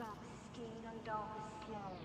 dark skin and darker skin.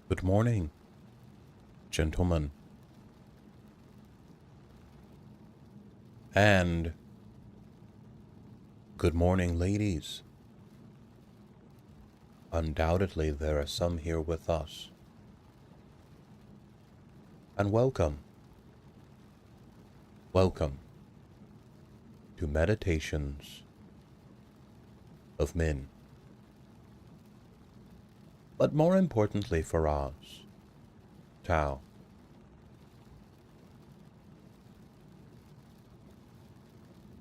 Good morning, gentlemen, and good morning, ladies. Undoubtedly, there are some here with us. And welcome, welcome to Meditations of Min. But more importantly for us, Tao.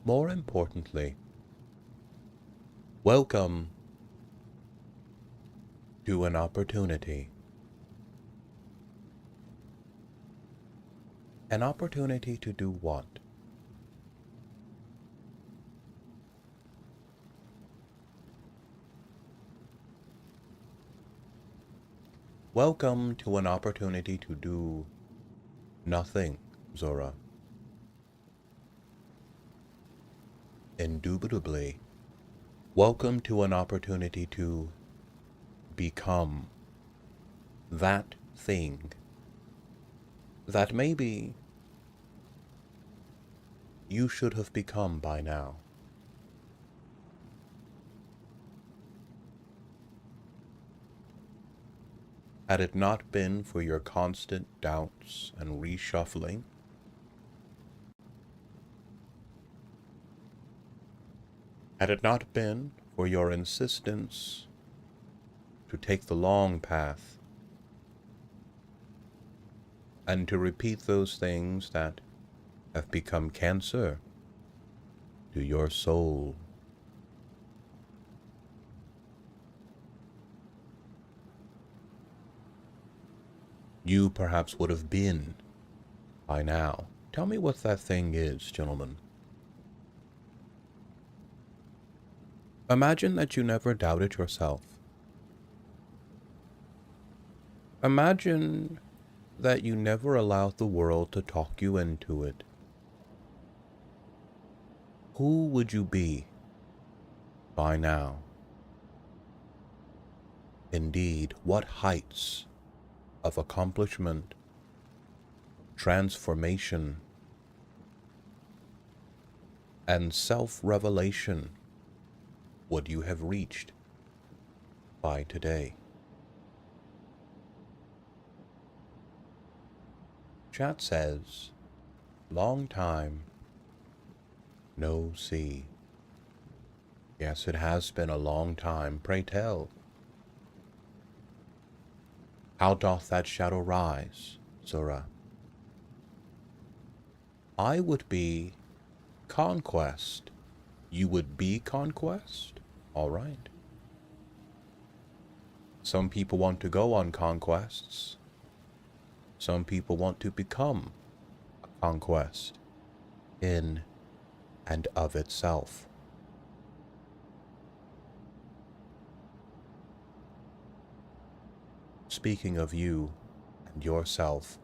More importantly, welcome to an opportunity. An opportunity to do what? Welcome to an opportunity to do nothing, Zora. Indubitably, welcome to an opportunity to become that thing that maybe you should have become by now. Had it not been for your constant doubts and reshuffling, had it not been for your insistence to take the long path and to repeat those things that have become cancer to your soul, you perhaps would have been by now. Tell me what that thing is, gentlemen. Imagine that you never doubted yourself. Imagine that you never allowed the world to talk you into it. Who would you be by now? Indeed, what heights of accomplishment, transformation, and self-revelation would you have reached by today? Chat says, long time no see. Yes, it has been a long time. Pray tell, how doth that shadow rise, Zora? I would be conquest. You would be conquest? All right. Some people want to go on conquests. Some people want to become a conquest in and of itself. Speaking of you and yourself,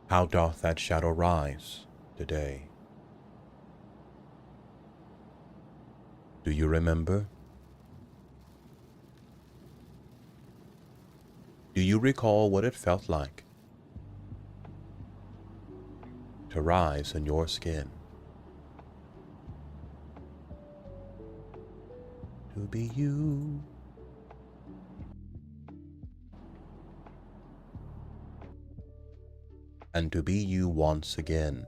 how doth that shadow rise today? Do you remember? Do you recall what it felt like to rise in your skin? To be you. And to be you once again.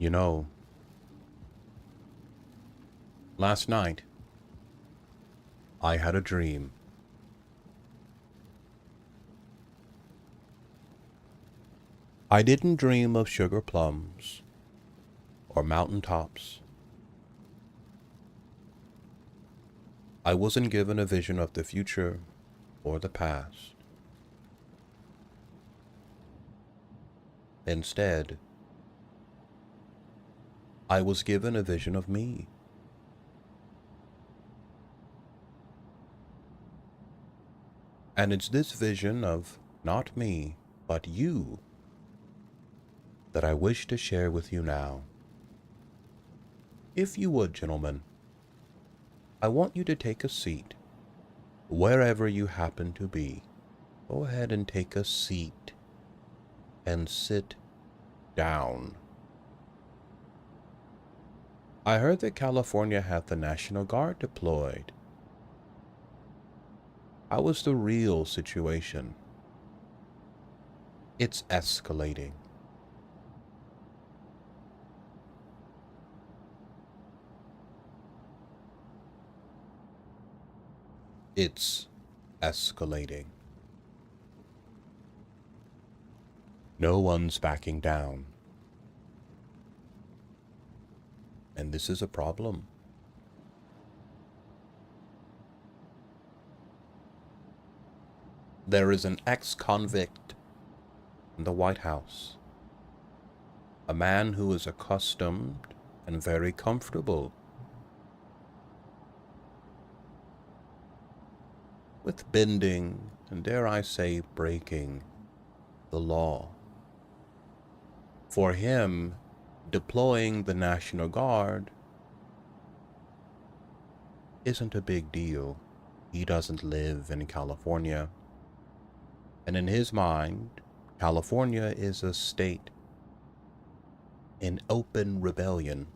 You know, Last night, I had a dream. I didn't dream of sugar plums or mountain tops. I wasn't given a vision of the future or the past. Instead, I was given a vision of me. And it's this vision of not me, but you, that I wish to share with you now. If you would, gentlemen, I want you to take a seat, wherever you happen to be. Go ahead and take a seat and sit down. I heard that California had the National Guard deployed. How was the real situation? It's escalating. It's escalating. No one's backing down. And this is a problem. There is an ex-convict in the White House. A man who is accustomed and very comfortable with bending and, dare I say, breaking the law. For him, deploying the National Guard isn't a big deal. He doesn't live in California. And in his mind, California is a state in open rebellion.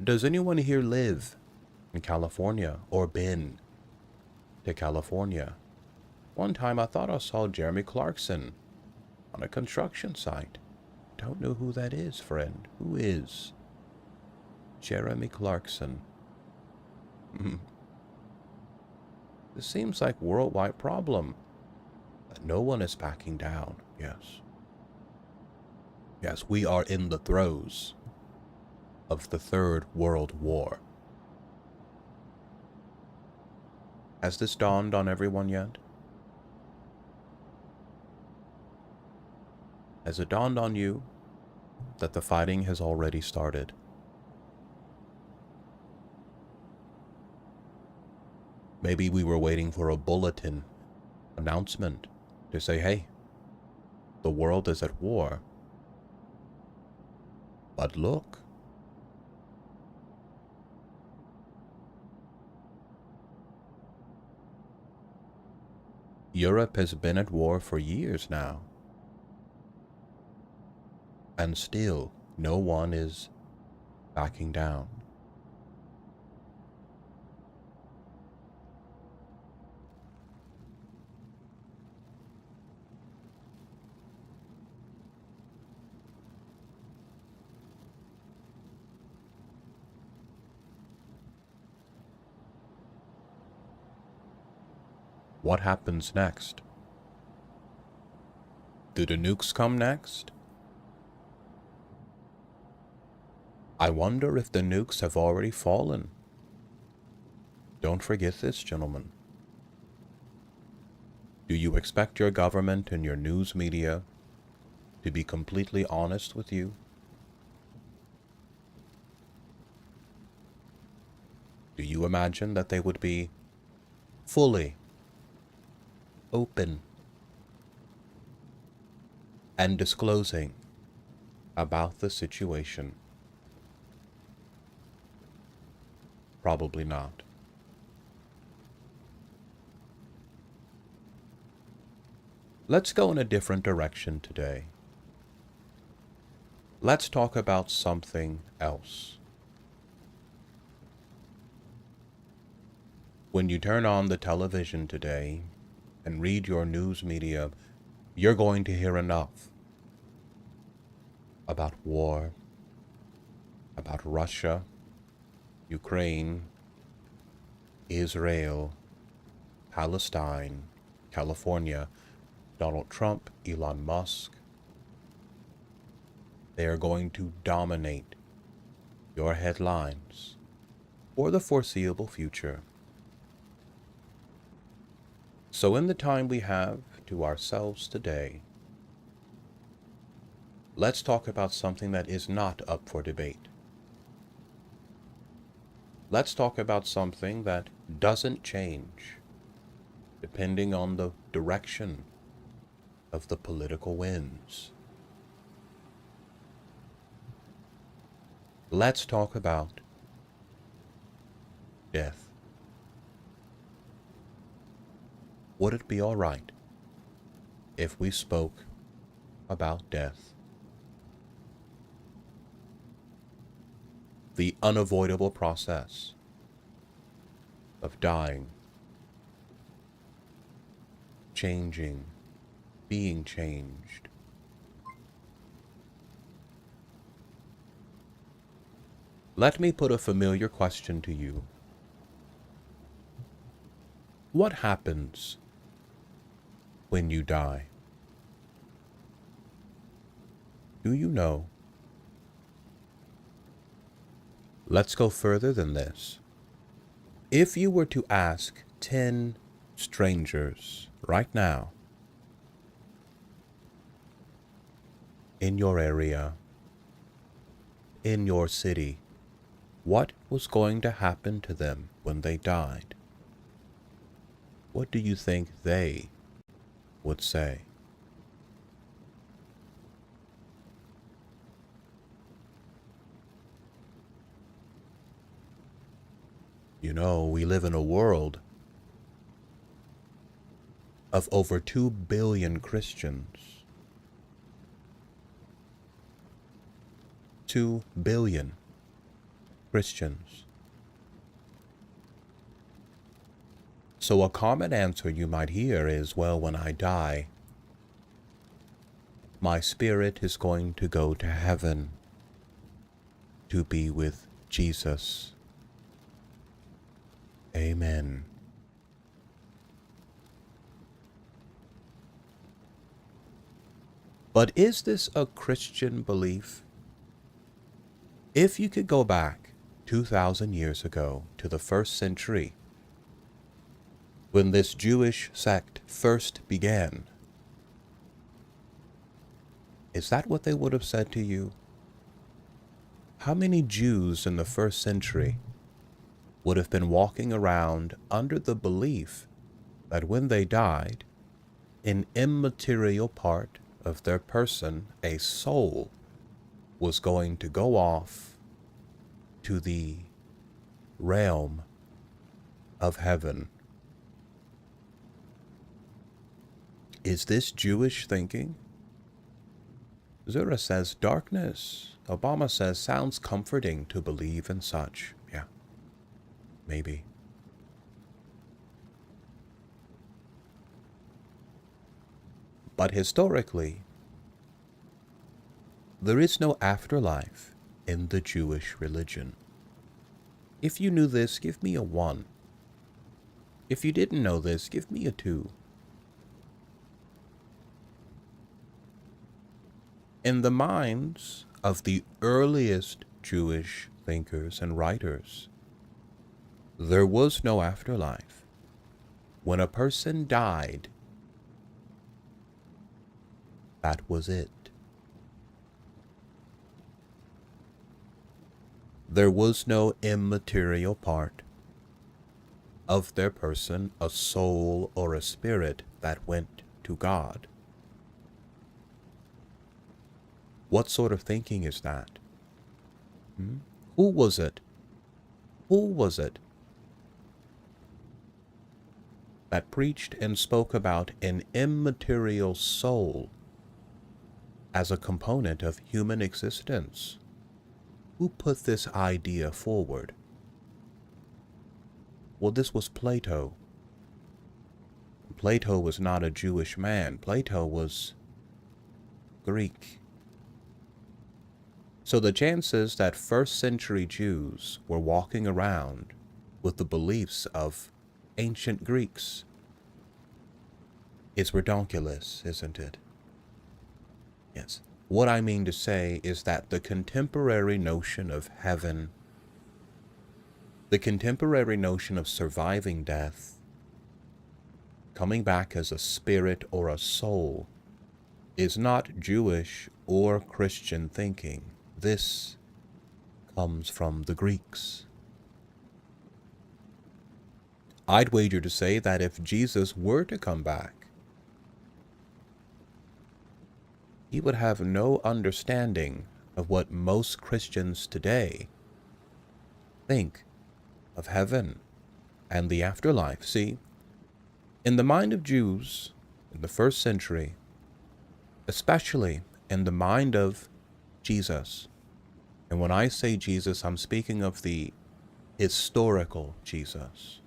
Does anyone here live in California or been to California? One time I thought I saw Jeremy Clarkson on a construction site. Don't know who that is, friend. Who is Jeremy Clarkson? This seems like a worldwide problem. But no one is backing down. Yes. Yes, we are in the throes of the Third World War. Has this dawned on everyone yet? Has it dawned on you that the fighting has already started? Maybe we were waiting for a bulletin announcement to say, hey, the world is at war. But look. Europe has been at war for years now. And still, no one is backing down. What happens next? Do the nukes come next? I wonder if the nukes have already fallen. Don't forget this, gentlemen. Do you expect your government and your news media to be completely honest with you? Do you imagine that they would be fully open and disclosing about the situation? Probably not. Let's go in a different direction today. Let's talk about something else. When you turn on the television today and read your news media, you're going to hear enough about war, about Russia, Ukraine, Israel, Palestine, California, Donald Trump, Elon Musk. They are going to dominate your headlines for the foreseeable future. So in the time we have to ourselves today, let's talk about something that is not up for debate. Let's talk about something that doesn't change depending on the direction of the political winds. Let's talk about death. Would it be all right if we spoke about death? The unavoidable process of dying, changing, being changed. Let me put a familiar question to you. What happens when you die? Do you know? Let's go further than this. If you were to ask 10 strangers right now in your area, in your city, what was going to happen to them when they died, what do you think they would say? You know, we live in a world of over 2 billion Christians. 2 billion Christians. So a common answer you might hear is, well, when I die, my spirit is going to go to heaven to be with Jesus. Amen. But is this a Christian belief? If you could go back 2,000 years ago to the 1st century, when this Jewish sect first began, is that what they would have said to you? How many Jews in the 1st century would have been walking around under the belief that when they died, an immaterial part of their person, a soul, was going to go off to the realm of heaven? Is this Jewish thinking? Zura says darkness. Obama says sounds comforting to believe in such. Yeah, maybe. But historically, there is no afterlife in the Jewish religion. If you knew this, give me a 1. If you didn't know this, give me a 2. In the minds of the earliest Jewish thinkers and writers, there was no afterlife. When a person died, that was it. There was no immaterial part of their person, a soul or a spirit that went to God. What sort of thinking is that? Who was it? Who was it that preached and spoke about an immaterial soul as a component of human existence? Who put this idea forward? Well, this was Plato. Plato was not a Jewish man. Plato was Greek. So the chances that first century Jews were walking around with the beliefs of ancient Greeks is redonkulous, isn't it? Yes. What I mean to say is that the contemporary notion of heaven, the contemporary notion of surviving death, coming back as a spirit or a soul, is not Jewish or Christian thinking. This comes from the Greeks. I'd wager to say that if Jesus were to come back, he would have no understanding of what most Christians today think of heaven and the afterlife. See, in the mind of Jews in the first century, especially in the mind of Jesus, and when I say Jesus, I'm speaking of the historical Jesus.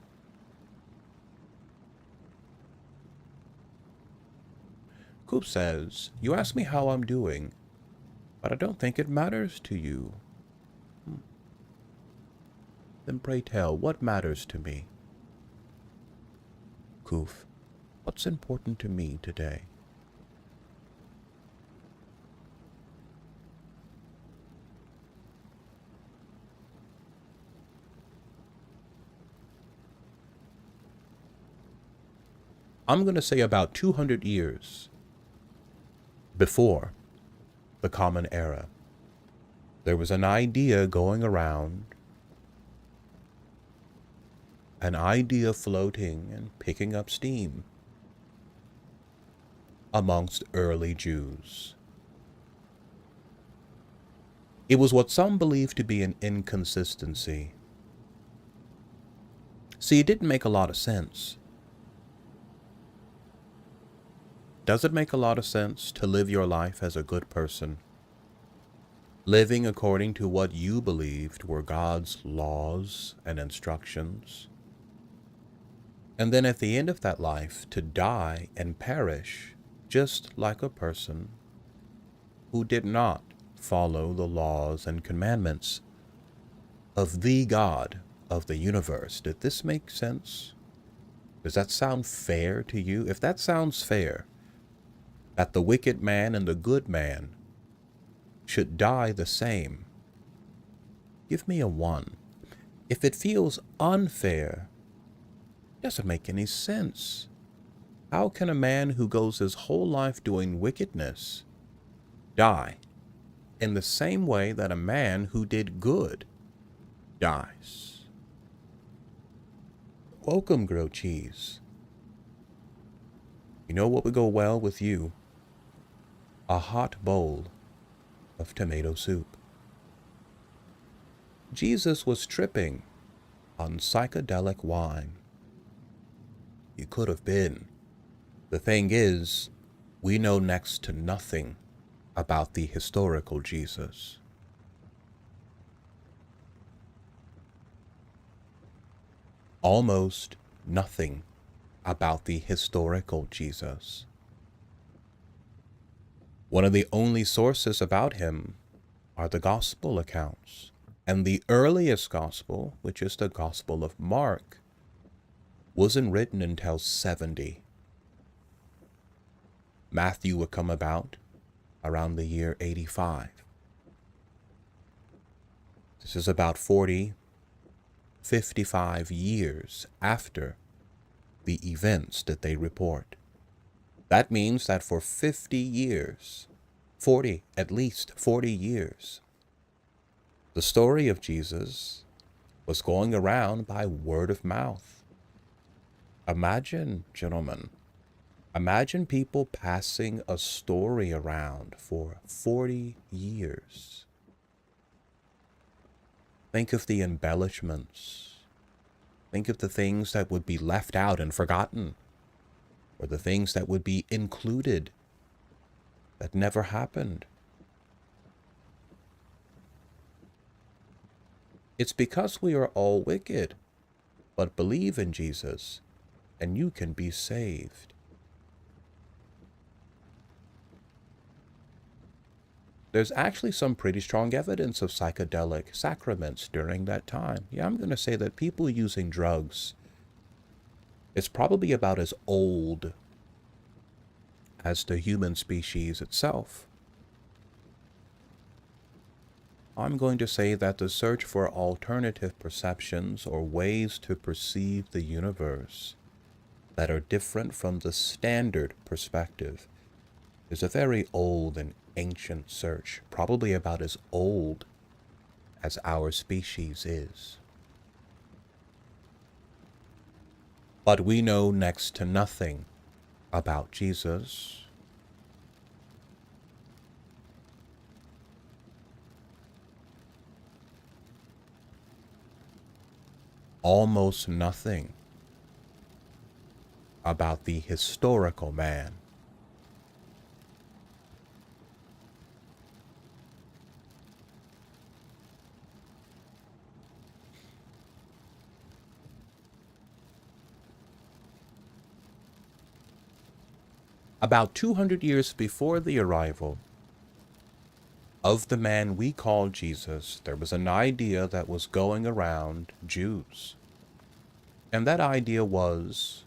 Coop says, "You ask me how I'm doing, but I don't think it matters to you." Then pray tell, what matters to me? Koof, what's important to me today? I'm going to say about 200 years before the Common Era, there was an idea going around, an idea floating and picking up steam amongst early Jews. It was what some believed to be an inconsistency. See, it didn't make a lot of sense. Does it make a lot of sense to live your life as a good person, living according to what you believed were God's laws and instructions, and then at the end of that life to die and perish just like a person who did not follow the laws and commandments of the God of the universe? Did this make sense? Does that sound fair to you? If that sounds fair, that the wicked man and the good man should die the same, give me a 1. If it feels unfair, it doesn't make any sense. How can a man who goes his whole life doing wickedness die in the same way that a man who did good dies? Welcome, grilled cheese. You know what would go well with you? A hot bowl of tomato soup. Jesus was tripping on psychedelic wine. You could have been. The thing is, we know next to nothing about the historical Jesus. Almost nothing about the historical Jesus. One of the only sources about him are the gospel accounts. And the earliest gospel, which is the Gospel of Mark, wasn't written until 70. Matthew would come about around the year 85. This is about 55 years after the events that they report. That means that for 50 years, at least 40 years, the story of Jesus was going around by word of mouth. Imagine, gentlemen, imagine people passing a story around for 40 years. Think of the embellishments. Think of the things that would be left out and forgotten, or the things that would be included that never happened. It's because we are all wicked, but believe in Jesus, and you can be saved. there's actually some pretty strong evidence of psychedelic sacraments during that time. Yeah, I'm going to say that people using drugs is probably about as old as the human species itself. I'm going to say that the search for alternative perceptions or ways to perceive the universe that are different from the standard perspective is a very old and ancient search, probably about as old as our species is. But we know next to nothing about Jesus. Almost nothing about the historical man. About 200 years before the arrival of the man we call Jesus, there was an idea that was going around Jews. And that idea was,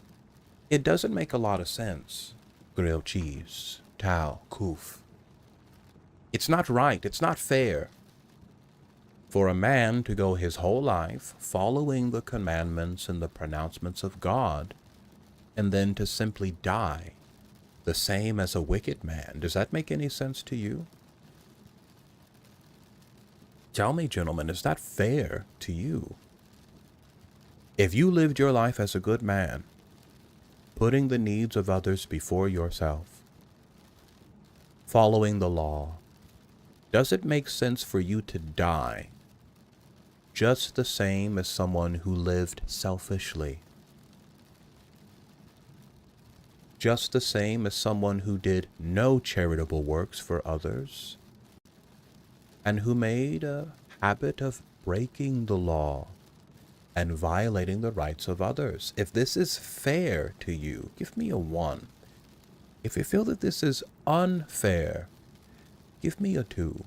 it doesn't make a lot of sense. Grilled cheese, tau, kuf. It's not right, it's not fair for a man to go his whole life following the commandments and the pronouncements of God, and then to simply die the same as a wicked man. Does that make any sense to you? Tell me, gentlemen, is that fair to you? If you lived your life as a good man, putting the needs of others before yourself, following the law, does it make sense for you to die just the same as someone who lived selfishly? Just the same as someone who did no charitable works for others and who made a habit of breaking the law and violating the rights of others? If this is fair to you, give me a 1. If you feel that this is unfair, give me a 2.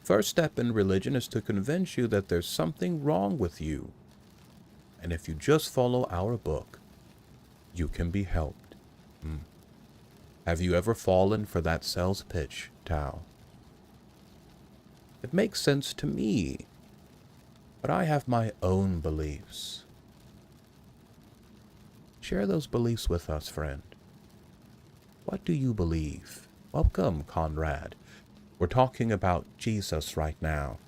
First step in religion is to convince you that there's something wrong with you. And if you just follow our book, you can be helped. Have you ever fallen for that sales pitch, Tao? It makes sense to me, but I have my own beliefs. Share those beliefs with us, friend. What do you believe? Welcome, Conrad. We're talking about Jesus right now,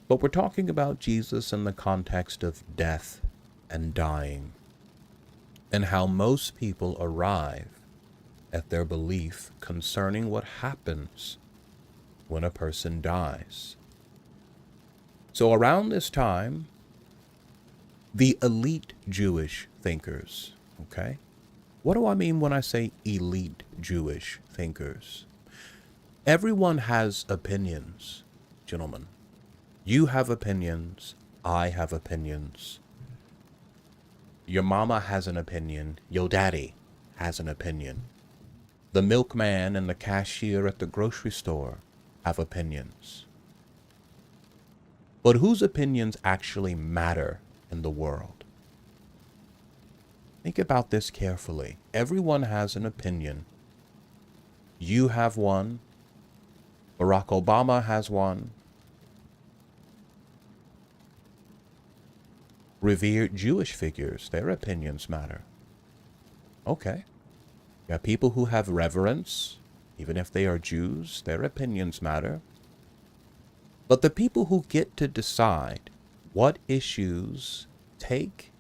but we're talking about Jesus in the context of death and dying, and how most people arrive at their belief concerning what happens when a person dies. So around this time, the elite Jewish thinkers, okay? What do I mean when I say elite Jewish thinkers? Everyone has opinions, gentlemen. You have opinions, I have opinions. Your mama has an opinion, your daddy has an opinion. The milkman and the cashier at the grocery store have opinions. But whose opinions actually matter in the world? Think about this carefully. Everyone has an opinion. You have one. Barack Obama has one. Revered Jewish figures, their opinions matter. Okay. You have people who have reverence, even if they are Jews, their opinions matter. But the people who get to decide what issues take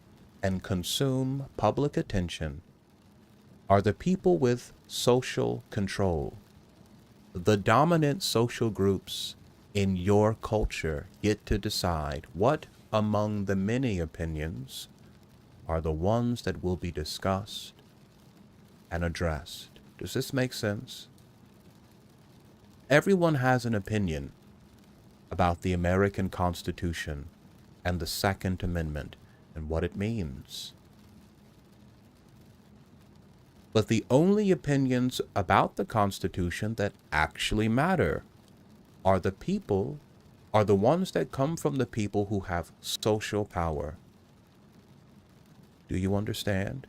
and consume public attention are the people with social control. The dominant social groups in your culture get to decide what among the many opinions are the ones that will be discussed and addressed. Does this make sense? Everyone has an opinion about the American Constitution and the Second Amendment and what it means. But the only opinions about the Constitution that actually matter are the ones that come from the people who have social power. Do you understand?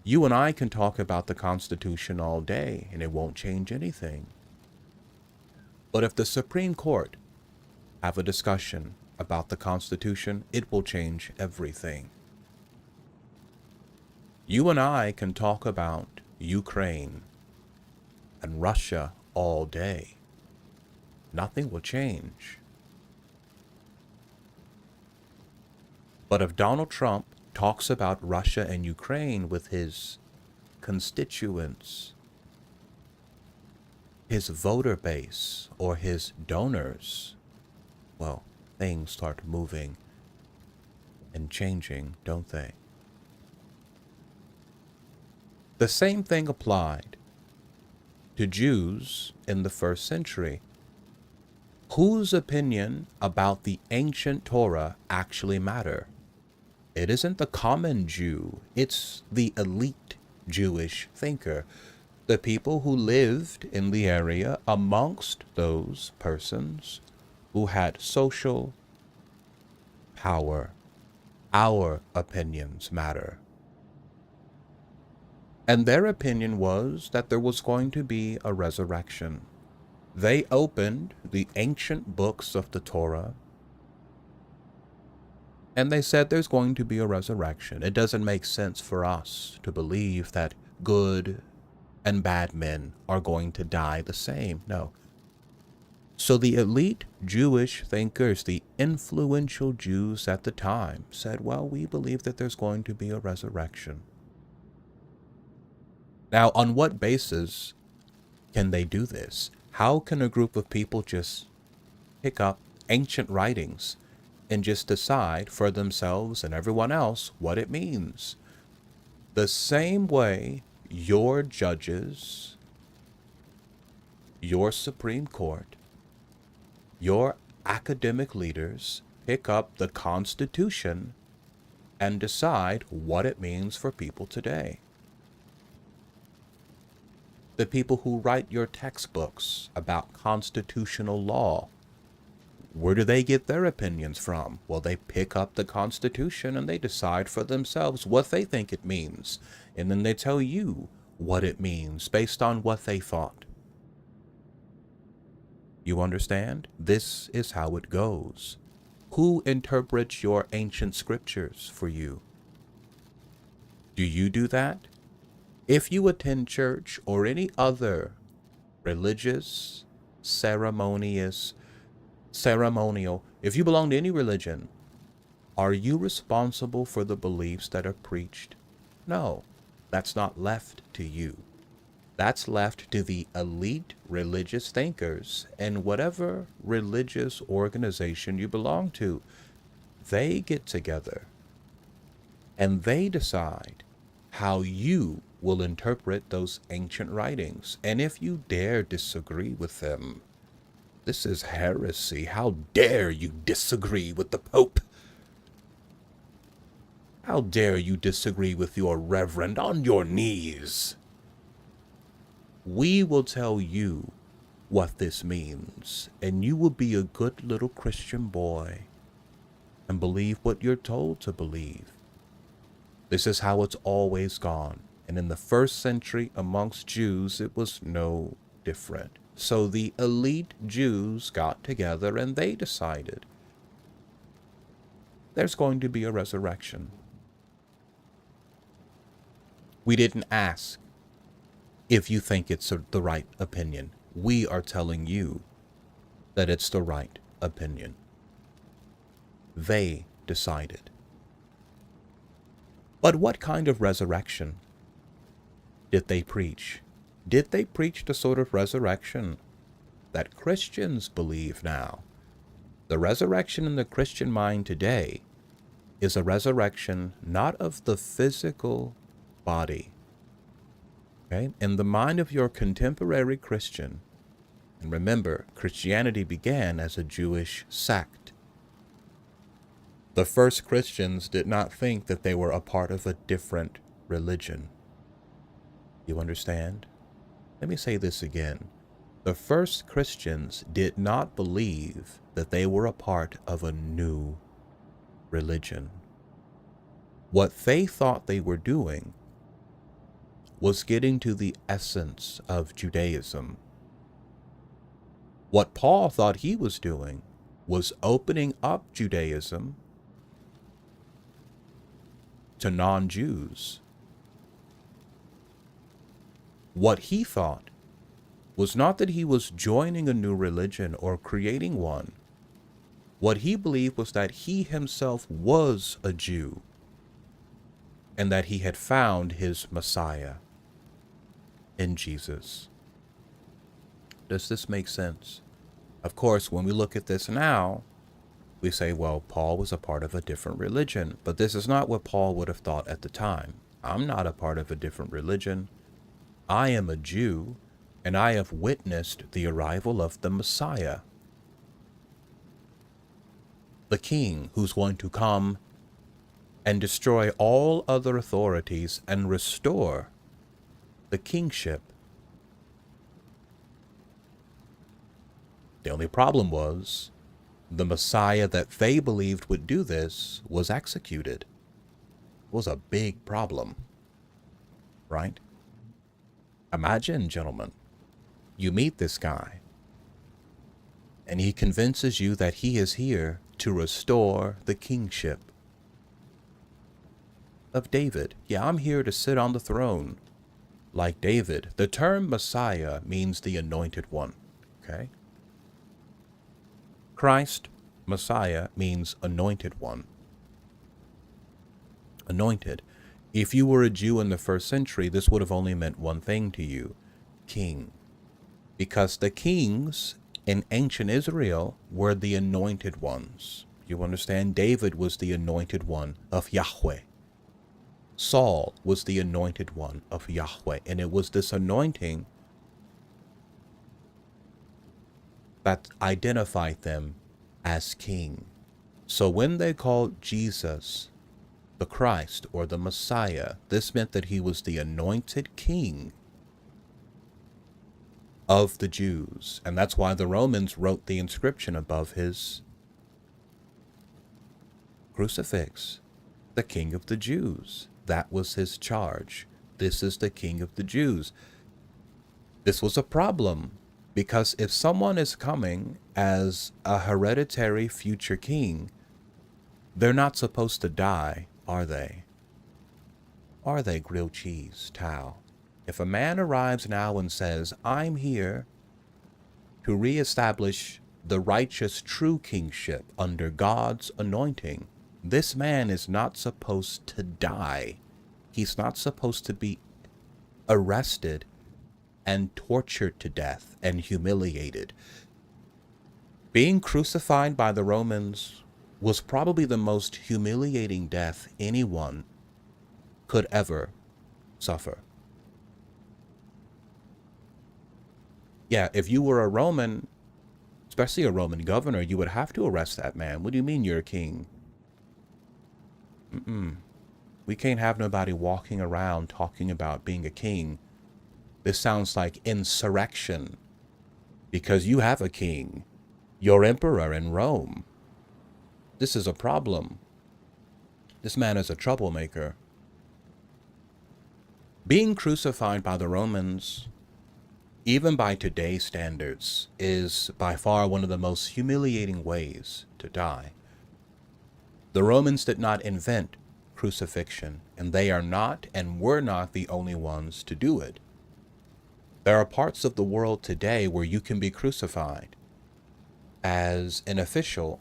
You and I can talk about the Constitution all day and it won't change anything. But if the Supreme Court have a discussion about the Constitution, it will change everything. You and I can talk about Ukraine and Russia all day. Nothing will change. But if Donald Trump talks about Russia and Ukraine with his constituents, his voter base, or his donors, well, things start moving and changing, don't they? The same thing applied to Jews in the first century. Whose opinion about the ancient Torah actually matter? It isn't the common Jew, it's the elite Jewish thinker, the people who lived in the area amongst those persons who had social power. Our opinions matter. And their opinion was that there was going to be a resurrection. They opened the ancient books of the Torah and they said there's going to be a resurrection. It doesn't make sense for us to believe that good and bad men are going to die the same. No. So the elite Jewish thinkers, the influential Jews at the time, said, well, we believe that there's going to be a resurrection. Now, on what basis can they do this? How can a group of people just pick up ancient writings and just decide for themselves and everyone else what it means? The same way your judges, your Supreme Court, your academic leaders pick up the Constitution and decide what it means for people today. The people who write your textbooks about constitutional law, where do they get their opinions from? Well, they pick up the Constitution and they decide for themselves what they think it means. And then they tell you what it means based on what they thought. You understand? This is how it goes. Who interprets your ancient scriptures for you? Do you do that? If you attend church or any other religious, ceremonial, if you belong to any religion, are you responsible for the beliefs that are preached? No, that's not left to you. That's left to the elite religious thinkers and whatever religious organization you belong to. They get together and they decide how you will interpret those ancient writings. And if you dare disagree with them, this is heresy. How dare you disagree with the Pope? How dare you disagree with your reverend on your knees? We will tell you what this means, and you will be a good little Christian boy and believe what you're told to believe. This is how it's always gone. And in the first century amongst Jews, it was no different. So the elite Jews got together and they decided there's going to be a resurrection. We didn't ask if you think it's the right opinion. We are telling you that it's the right opinion. They decided. But what kind of resurrection did they preach? Did they preach the sort of resurrection that Christians believe now? The resurrection in the Christian mind today is a resurrection not of the physical body. Okay? In the mind of your contemporary Christian, and remember, Christianity began as a Jewish sect. The first Christians did not think that they were a part of a different religion. You understand? Let me say this again. The first Christians did not believe that they were a part of a new religion. What they thought they were doing was getting to the essence of Judaism. What Paul thought he was doing was opening up Judaism to non-Jews. What he thought was not that he was joining a new religion or creating one. What he believed was that he himself was a Jew and that he had found his Messiah in Jesus. Does this make sense? Of course, when we look at this now, we say, well, Paul was a part of a different religion, but this is not what Paul would have thought at the time. I'm not a part of a different religion. I am a Jew, and I have witnessed the arrival of the Messiah, the King who's going to come and destroy all other authorities and restore the kingship. The only problem was the Messiah that they believed would do this was executed. It was a big problem, right? Imagine, gentlemen, you meet this guy, and he convinces you that he is here to restore the kingship of David. Yeah, I'm here to sit on the throne like David. The term Messiah means the anointed one, okay? Christ, Messiah, means anointed one. Anointed. If you were a Jew in the first century, this would have only meant one thing to you: king. Because the kings in ancient Israel were the anointed ones. You understand? David was the anointed one of Yahweh. Saul was the anointed one of Yahweh. And it was this anointing that identified them as king. So when they called Jesus the Christ or the Messiah, this meant that he was the anointed king of the Jews. And that's why the Romans wrote the inscription above his crucifix: the King of the Jews. That was his charge. This is the King of the Jews. This was a problem, because if someone is coming as a hereditary future king, they're not supposed to die, are they? Are they, grilled cheese, Tao? If a man arrives now and says, I'm here to reestablish the righteous true kingship under God's anointing, this man is not supposed to die. He's not supposed to be arrested and tortured to death and humiliated. Being crucified by the Romans was probably the most humiliating death anyone could ever suffer. Yeah, if you were a Roman, especially a Roman governor, you would have to arrest that man. What do you mean you're a king? We can't have nobody walking around talking about being a king. This sounds like insurrection, because you have a king, your emperor in Rome. This is a problem. This man is a troublemaker. Being crucified by the Romans, even by today's standards, is by far one of the most humiliating ways to die. The Romans did not invent crucifixion, and they are not and were not the only ones to do it. There are parts of the world today where you can be crucified as an official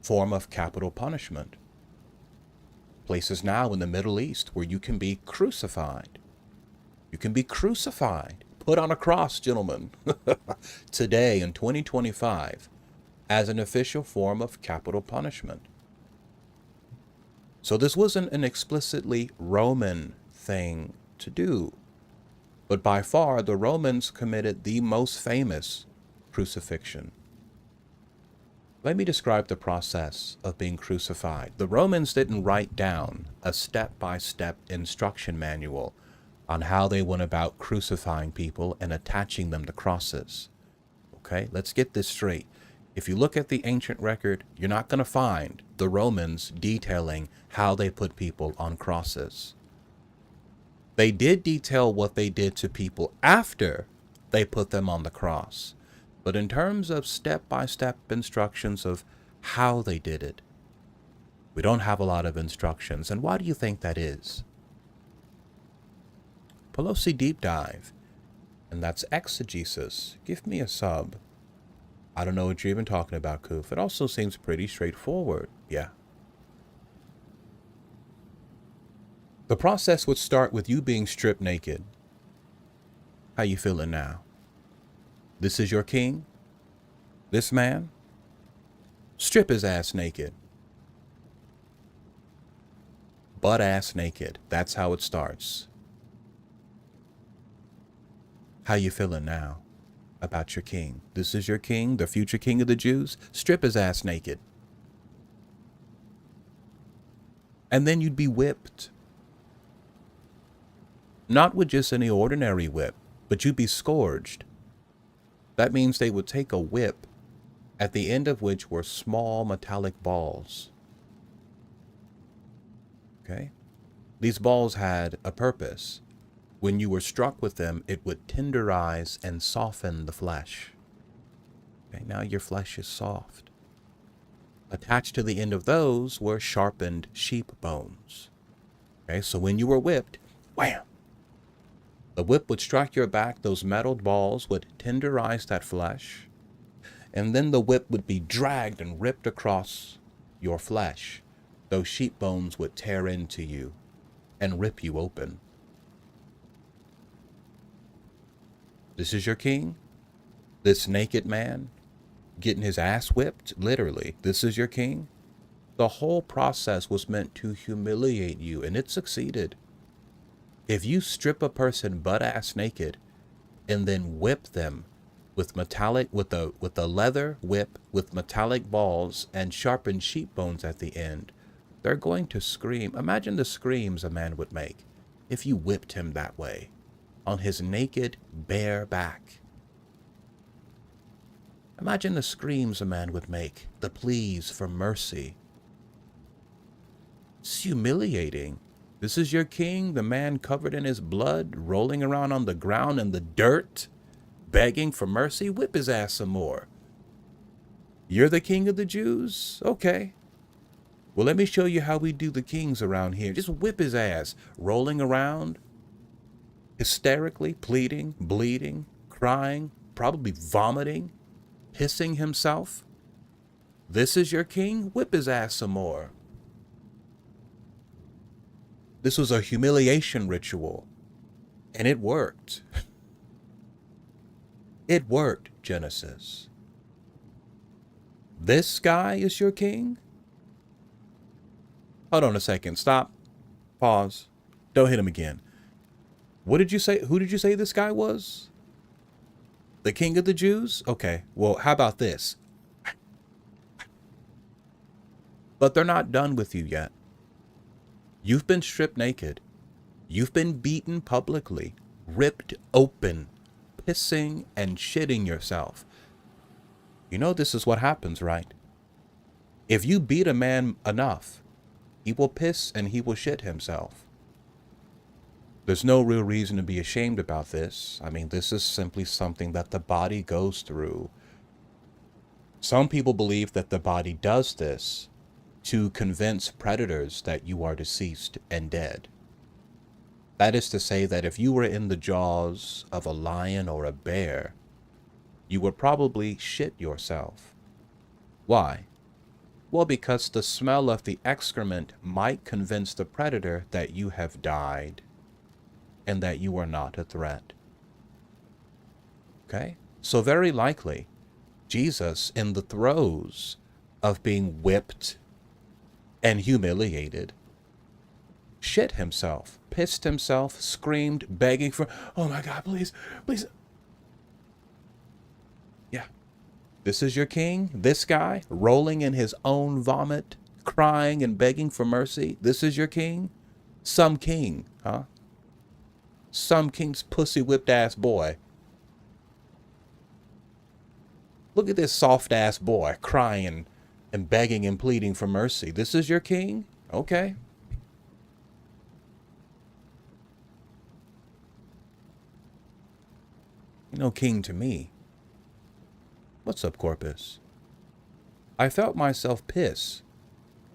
form of capital punishment. Places now in the Middle East where you can be crucified. You can be crucified, put on a cross, gentlemen, today in 2025 as an official form of capital punishment. So this wasn't an explicitly Roman thing to do. But by far, the Romans committed the most famous crucifixion. Let me describe the process of being crucified. The Romans didn't write down a step-by-step instruction manual on how they went about crucifying people and attaching them to crosses. Okay, let's get this straight. If you look at the ancient record, you're not going to find the Romans detailing how they put people on crosses. They did detail what they did to people after they put them on the cross. But in terms of step-by-step instructions of how they did it, we don't have a lot of instructions. And why do you think that is? Pelosi Deep Dive, and that's exegesis. Give me a sub. I don't know what you're even talking about, Koof. It also seems pretty straightforward. Yeah. The process would start with you being stripped naked. How you feeling now? This is your king? This man? Strip his ass naked. Butt ass naked. That's how it starts. How you feeling now about your king? This is your king, the future king of the Jews? Strip his ass naked. And then you'd be whipped. Not with just any ordinary whip, but you'd be scourged. That means they would take a whip, at the end of which were small metallic balls. Okay? These balls had a purpose. When you were struck with them, it would tenderize and soften the flesh. Okay, now your flesh is soft. Attached to the end of those were sharpened sheep bones. Okay, so when you were whipped, wham! The whip would strike your back, those metalled balls would tenderize that flesh, and then the whip would be dragged and ripped across your flesh. Those sheep bones would tear into you and rip you open. This is your king? This naked man getting his ass whipped? Literally, this is your king? The whole process was meant to humiliate you, and it succeeded. If you strip a person butt-ass naked and then whip them with a leather whip with metallic balls and sharpened sheep bones at the end, they're going to scream. Imagine the screams a man would make if you whipped him that way on his naked, bare back. Imagine the screams a man would make, the pleas for mercy. It's humiliating. This is your king, the man covered in his blood, rolling around on the ground in the dirt, begging for mercy. Whip his ass some more. You're the king of the Jews? Okay. Well, let me show you how we do the kings around here. Just whip his ass, rolling around, hysterically pleading, bleeding, crying, probably vomiting, pissing himself. This is your king? Whip his ass some more. This was a humiliation ritual, and it worked. It worked, Genesis. This guy is your king? Hold on a second. Stop. Pause. Don't hit him again. What did you say? Who did you say this guy was? The king of the Jews? Okay, well, how about this? But they're not done with you yet. You've been stripped naked. You've been beaten publicly, ripped open, pissing and shitting yourself. You know this is what happens, right? If you beat a man enough, he will piss and he will shit himself. There's no real reason to be ashamed about this. I mean, this is simply something that the body goes through. Some people believe that the body does this to convince predators that you are deceased and dead. That is to say that if you were in the jaws of a lion or a bear, you would probably shit yourself. Why? Well, because the smell of the excrement might convince the predator that you have died and that you are not a threat. Okay? So very likely, Jesus, in the throes of being whipped and humiliated, shit himself, pissed himself, screamed, begging for, oh my God, please, please. Yeah. This is your king? This guy rolling in his own vomit, crying and begging for mercy? This is your king? Some king, huh? Some king's pussy whipped ass boy. Look at this soft ass boy crying and begging and pleading for mercy. This is your king? Okay. No king to me. What's up, Corpus? I felt myself piss,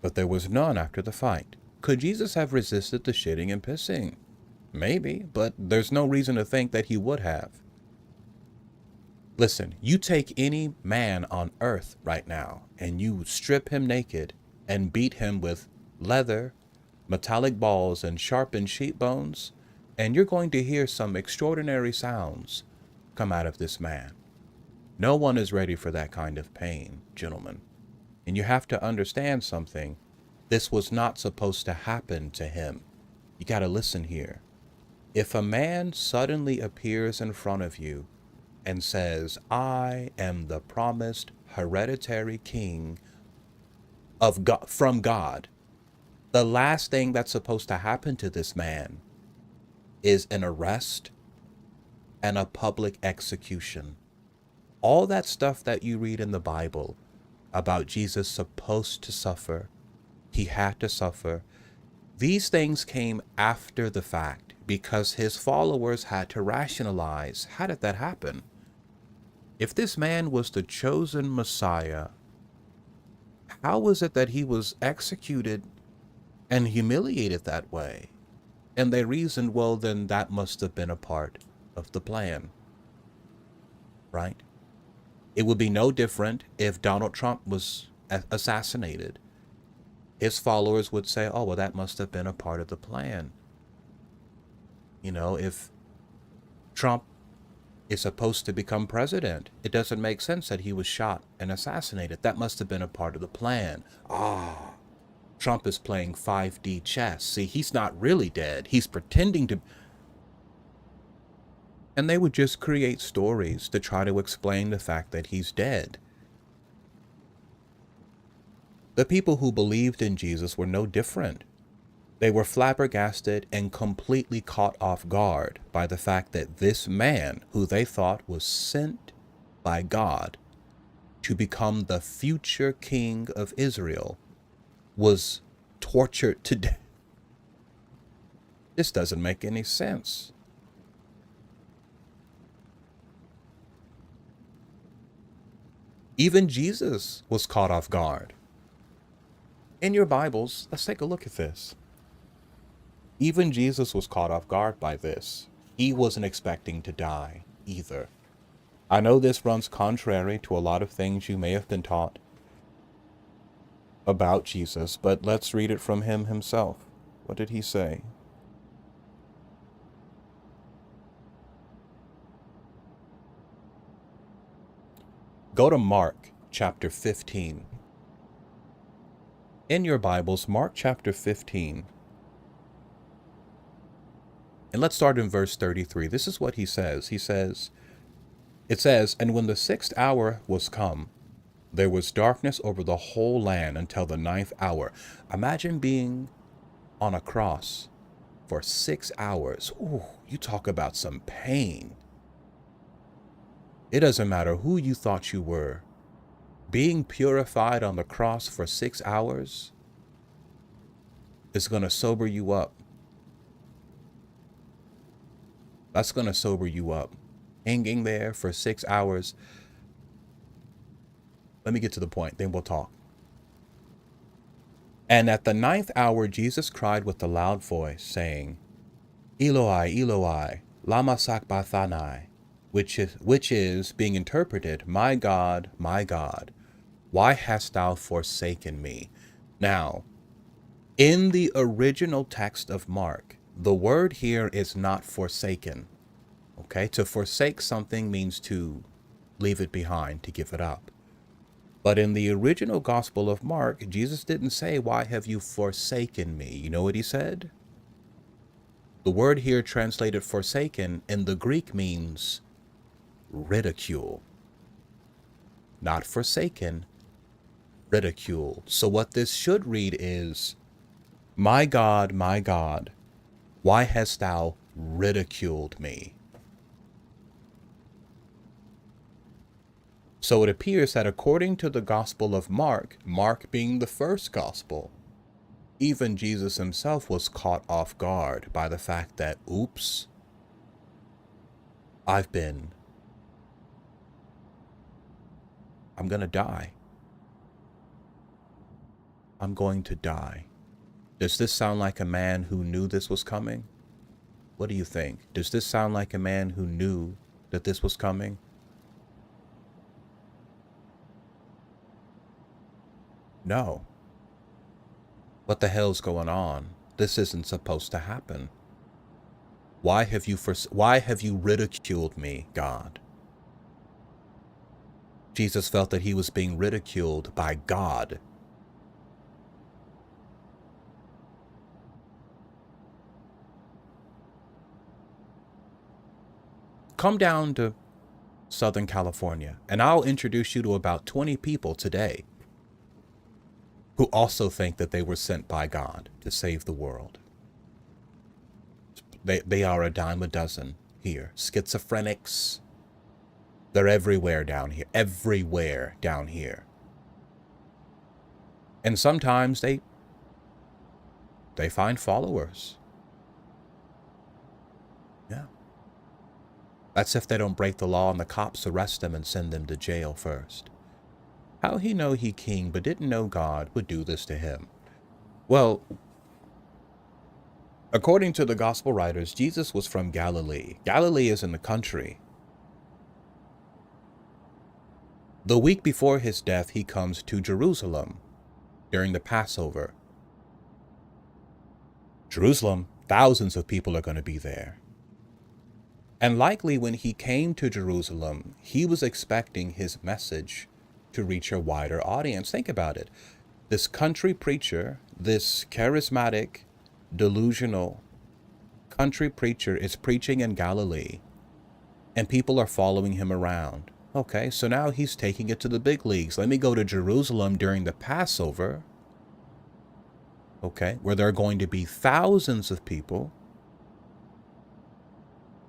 but there was none after the fight. Could Jesus have resisted the shitting and pissing? Maybe, but there's no reason to think that he would have. Listen, you take any man on earth right now and you strip him naked and beat him with leather, metallic balls, and sharpened sheep bones, and you're going to hear some extraordinary sounds come out of this man. No one is ready for that kind of pain, gentlemen. And you have to understand something. This was not supposed to happen to him. You got to listen here. If a man suddenly appears in front of you and says, I am the promised hereditary king of God, from God, the last thing that's supposed to happen to this man is an arrest and a public execution. All that stuff that you read in the Bible about Jesus supposed to suffer, he had to suffer, these things came after the fact because his followers had to rationalize, how did that happen? If this man was the chosen Messiah, how was it that he was executed and humiliated that way? And they reasoned, well, then that must have been a part of the plan, right? It would be no different if Donald Trump was assassinated. His followers would say, oh, well, that must have been a part of the plan. You know, if Trump is supposed to become president, it doesn't make sense that he was shot and assassinated. That must have been a part of the plan. Trump is playing 5D chess. See, he's not really dead. He's pretending to. And they would just create stories to try to explain the fact that he's dead. The people who believed in Jesus were no different. They were flabbergasted and completely caught off guard by the fact that this man, who they thought was sent by God to become the future king of Israel, was tortured to death. This doesn't make any sense. Even Jesus was caught off guard. In your Bibles, let's take a look at this. Even Jesus was caught off guard by this. He wasn't expecting to die either. I know this runs contrary to a lot of things you may have been taught about Jesus, but let's read it from him himself. What did he say? Go to Mark chapter 15. In your Bibles, Mark chapter 15. And let's start in verse 33. This is what he says. It says, and when the 6th hour was come, there was darkness over the whole land until the 9th hour. Imagine being on a cross for 6 hours. Ooh, you talk about some pain. It doesn't matter who you thought you were. Being purified on the cross for 6 hours is going to sober you up. That's going to sober you up. Hanging there for 6 hours. Let me get to the point, then we'll talk. And at the 9th hour, Jesus cried with a loud voice, saying, Eloi, Eloi, lama sabachthani, which is being interpreted, my God, why hast thou forsaken me? Now, in the original text of Mark, the word here is not forsaken. Okay, to forsake something means to leave it behind, to give it up. But in the original Gospel of Mark, Jesus didn't say, why have you forsaken me? You know what he said? The word here translated forsaken in the Greek means ridicule. not forsaken, ridiculed. So what this should read is, my God, why hast thou ridiculed me? So it appears that according to the Gospel of Mark, Mark being the first gospel, even Jesus himself was caught off guard by the fact that, oops, I'm gonna die. I'm going to die. Does this sound like a man who knew this was coming? What do you think? Does this sound like a man who knew that this was coming? No. What the hell's going on? This isn't supposed to happen. Why have you ridiculed me, God? Jesus felt that he was being ridiculed by God. Come down to Southern California, and I'll introduce you to about 20 people today who also think that they were sent by God to save the world. They are a dime a dozen here. Schizophrenics. They're everywhere down here. Everywhere down here. And sometimes they find followers. Yeah. That's if they don't break the law and the cops arrest them and send them to jail first. How he know he king but didn't know God would do this to him? Well, according to the gospel writers, Jesus was from Galilee. Galilee is in the country. The week before his death, he comes to Jerusalem during the Passover. Jerusalem, thousands of people are going to be there. And likely when he came to Jerusalem, he was expecting his message to reach a wider audience. Think about it. This country preacher, this charismatic, delusional country preacher is preaching in Galilee, and people are following him around. Okay, so now he's taking it to the big leagues. Let me go to Jerusalem during the Passover, okay, where there are going to be thousands of people,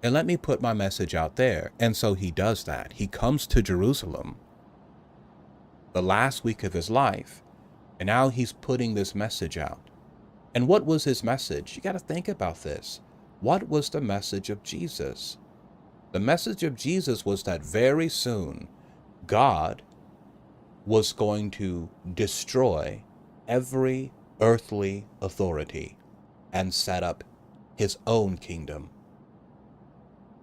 and let me put my message out there. And so he does that. He comes to Jerusalem the last week of his life, and now he's putting this message out. And what was his message? You got to think about this. What was the message of Jesus? The message of Jesus was that very soon God was going to destroy every earthly authority and set up his own kingdom.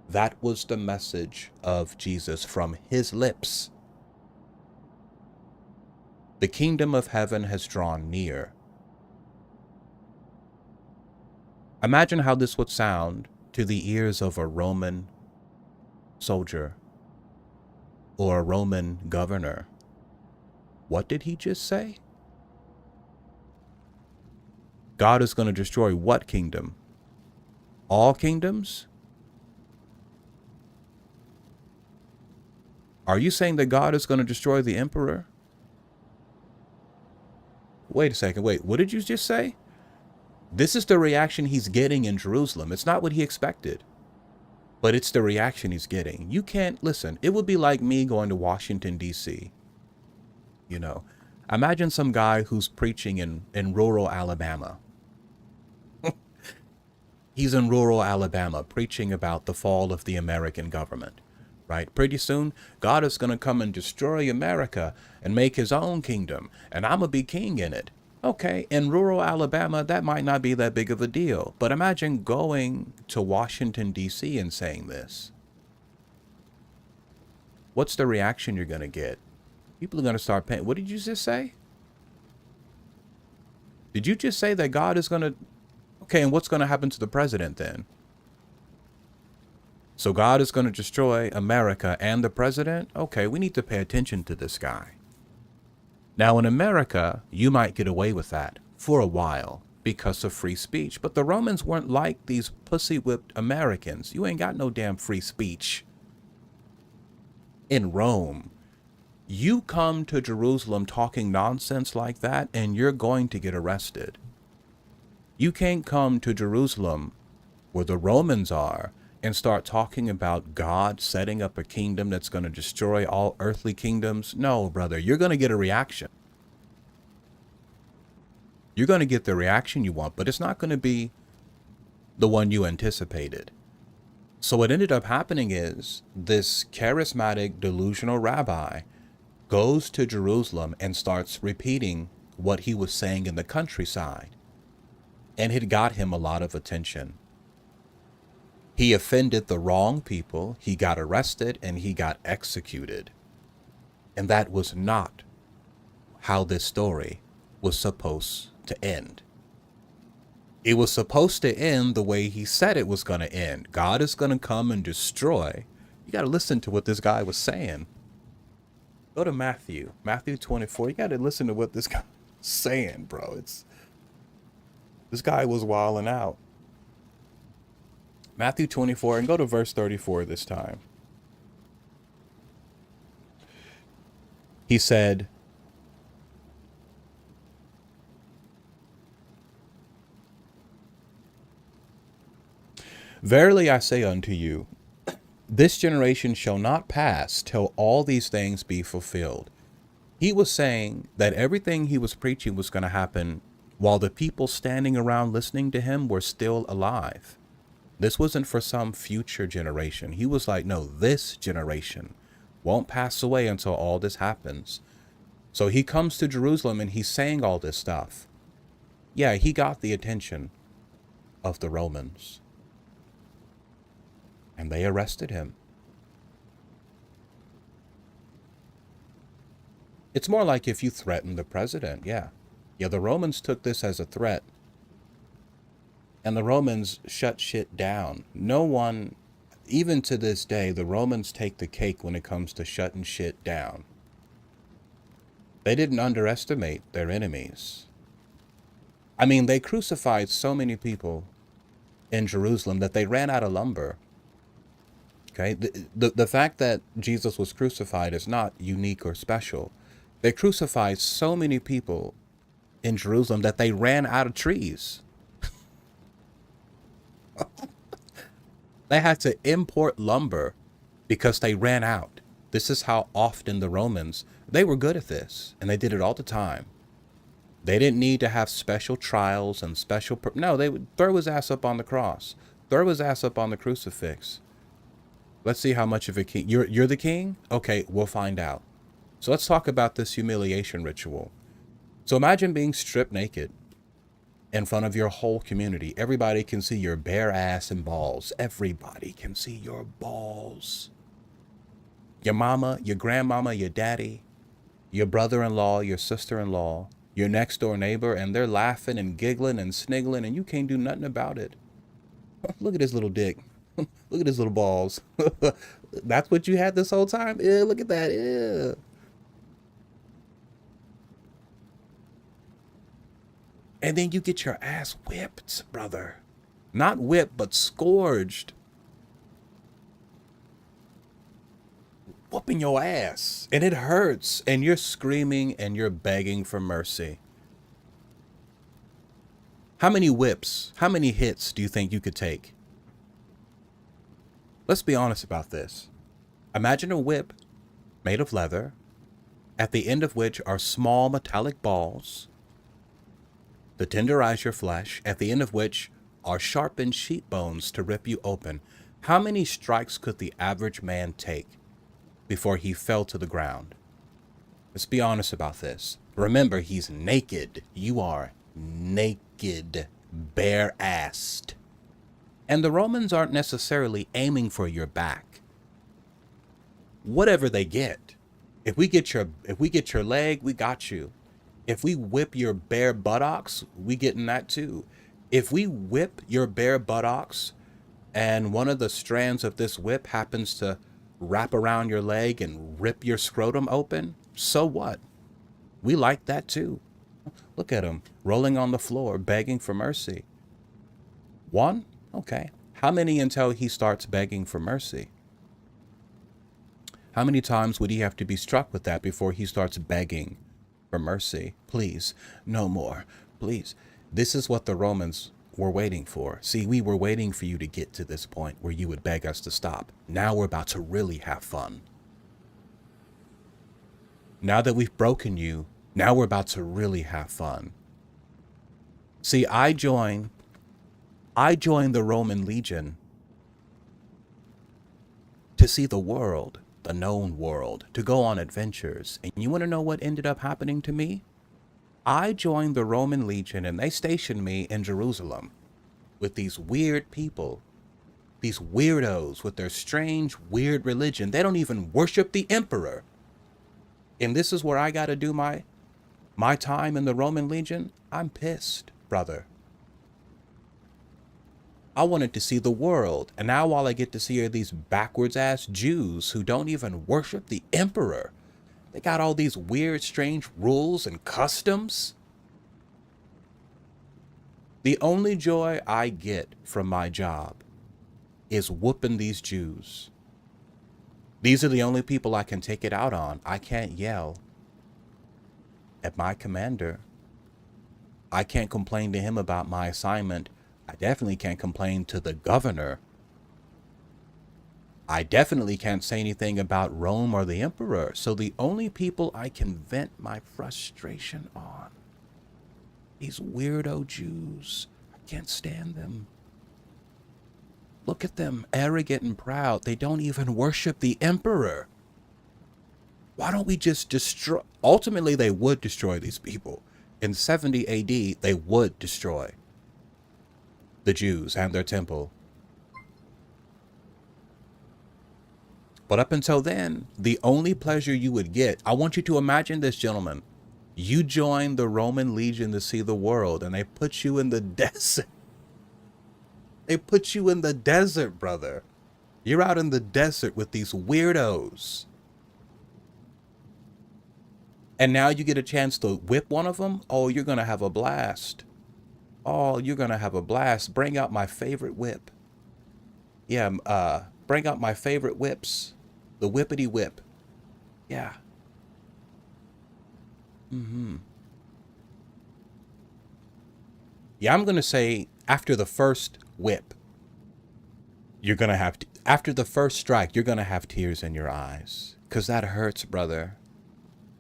That was the message of Jesus from his lips. The kingdom of heaven has drawn near. Imagine how this would sound to the ears of a Roman soldier or a Roman governor. What did he just say? God is going to destroy what kingdom? All kingdoms? Are you saying that God is going to destroy the emperor? Wait a second. Wait, what did you just say? This is the reaction he's getting in Jerusalem. It's not what he expected, but it's the reaction he's getting. You can't listen. It would be like me going to Washington, D.C. You know, imagine some guy who's preaching in rural Alabama. He's in rural Alabama preaching about the fall of the American government, right? Pretty soon, God is going to come and destroy America and make his own kingdom, and I'm going to be king in it. Okay, in rural Alabama, that might not be that big of a deal. But imagine going to Washington, D.C. and saying this. What's the reaction you're going to get? People are going to start paying. What did you just say? Did you just say that God is going to... Okay, and what's going to happen to the president then? So God is going to destroy America and the president? Okay, we need to pay attention to this guy. Now, in America, you might get away with that for a while because of free speech. But the Romans weren't like these pussy-whipped Americans. You ain't got no damn free speech in Rome. You come to Jerusalem talking nonsense like that, and you're going to get arrested. You can't come to Jerusalem, where the Romans are, and start talking about God setting up a kingdom that's going to destroy all earthly kingdoms. No, brother, you're going to get a reaction. You're going to get the reaction you want, but it's not going to be the one you anticipated. So what ended up happening is this charismatic, delusional rabbi goes to Jerusalem and starts repeating what he was saying in the countryside. And it got him a lot of attention. He offended the wrong people, he got arrested, and he got executed. And that was not how this story was supposed to end. It was supposed to end the way he said it was going to end. God is going to come and destroy. You got to listen to what this guy was saying. Go to Matthew 24. You got to listen to what this guy was saying, bro. This guy was wilding out. Matthew 24, and go to verse 34 this time. He said, "Verily I say unto you, this generation shall not pass till all these things be fulfilled." He was saying that everything he was preaching was going to happen while the people standing around listening to him were still alive. This wasn't for some future generation. He was like, no, this generation won't pass away until all this happens. So he comes to Jerusalem and he's saying all this stuff. Yeah, he got the attention of the Romans. And they arrested him. It's more like if you threaten the president. Yeah, the Romans took this as a threat. And the Romans shut shit down. No one, even to this day, the Romans take the cake when it comes to shutting shit down. They didn't underestimate their enemies. I mean, they crucified so many people in Jerusalem that they ran out of lumber. Okay, the fact that Jesus was crucified is not unique or special. They crucified so many people in Jerusalem that they ran out of trees. They had to import lumber because they ran out. This is how often the Romans, they were good at this, and they did it all the time. They didn't need to have special trials and special, no, they would throw his ass up on the cross, throw his ass up on the crucifix. Let's see how much of a king, you're the king? Okay, we'll find out. So let's talk about this humiliation ritual. So imagine being stripped naked in front of your whole community. Everybody can see your bare ass and balls. Everybody can see your balls. Your mama, your grandmama, your daddy, your brother-in-law, your sister-in-law, your next door neighbor, and they're laughing and giggling and sniggling, and you can't do nothing about it. Look at his little dick. Look at his little balls. That's what you had this whole time? Ew, look at that. Ew. And then you get your ass whipped, brother. Not whipped, but scourged. Whooping your ass. And it hurts. And you're screaming and you're begging for mercy. How many whips, how many hits do you think you could take? Let's be honest about this. Imagine a whip made of leather, at the end of which are small metallic balls to tenderize your flesh, at the end of which are sharpened sheep bones to rip you open. How many strikes could the average man take before he fell to the ground? Let's be honest about this. Remember, he's naked. You are naked, bare-assed. And the Romans aren't necessarily aiming for your back. Whatever they get. If we get your leg, we got you. If we whip your bare buttocks, we getting that too. If we whip your bare buttocks and one of the strands of this whip happens to wrap around your leg and rip your scrotum open, so what? We like that too. Look at him rolling on the floor, begging for mercy. One? Okay. How many until he starts begging for mercy? How many times would he have to be struck with that before he starts begging for mercy? Please, no more. Please. This is what the Romans were waiting for. See, we were waiting for you to get to this point where you would beg us to stop. Now we're about to really have fun. Now that we've broken you, now we're about to really have fun. See, I joined the Roman legion to see the world, the known world, to go on adventures. And you want to know what ended up happening to me? I joined the Roman legion and they stationed me in Jerusalem with these weird people, these weirdos with their strange, weird religion. They don't even worship the emperor. And this is where I got to do my time in the Roman legion. I'm pissed, brother. I wanted to see the world, and now all I get to see are these backwards ass Jews who don't even worship the emperor. They got all these weird, strange rules and customs. The only joy I get from my job is whooping these Jews. These are the only people I can take it out on. I can't yell at my commander. I can't complain to him about my assignment. I definitely can't complain to the governor. I definitely can't say anything about Rome or the emperor. So the only people I can vent my frustration on, these weirdo Jews. I can't stand them. Look at them, arrogant and proud. They don't even worship the emperor. Why don't we just destroy? Ultimately, they would destroy these people. In 70 AD, they would destroy the Jews and their temple. But up until then, the only pleasure you would get, I want you to imagine this, gentlemen. You joined the Roman legion to see the world, and they put you in the desert. They put you in the desert, brother. You're out in the desert with these weirdos. And now you get a chance to whip one of them? Oh, you're going to have a blast. Oh, you're going to have a blast. Bring out my favorite whip. Yeah, bring out my favorite whips. The whippity whip. Yeah. Yeah, I'm going to say after the first whip, you're going to have, after the first strike, you're going to have tears in your eyes. Because that hurts, brother.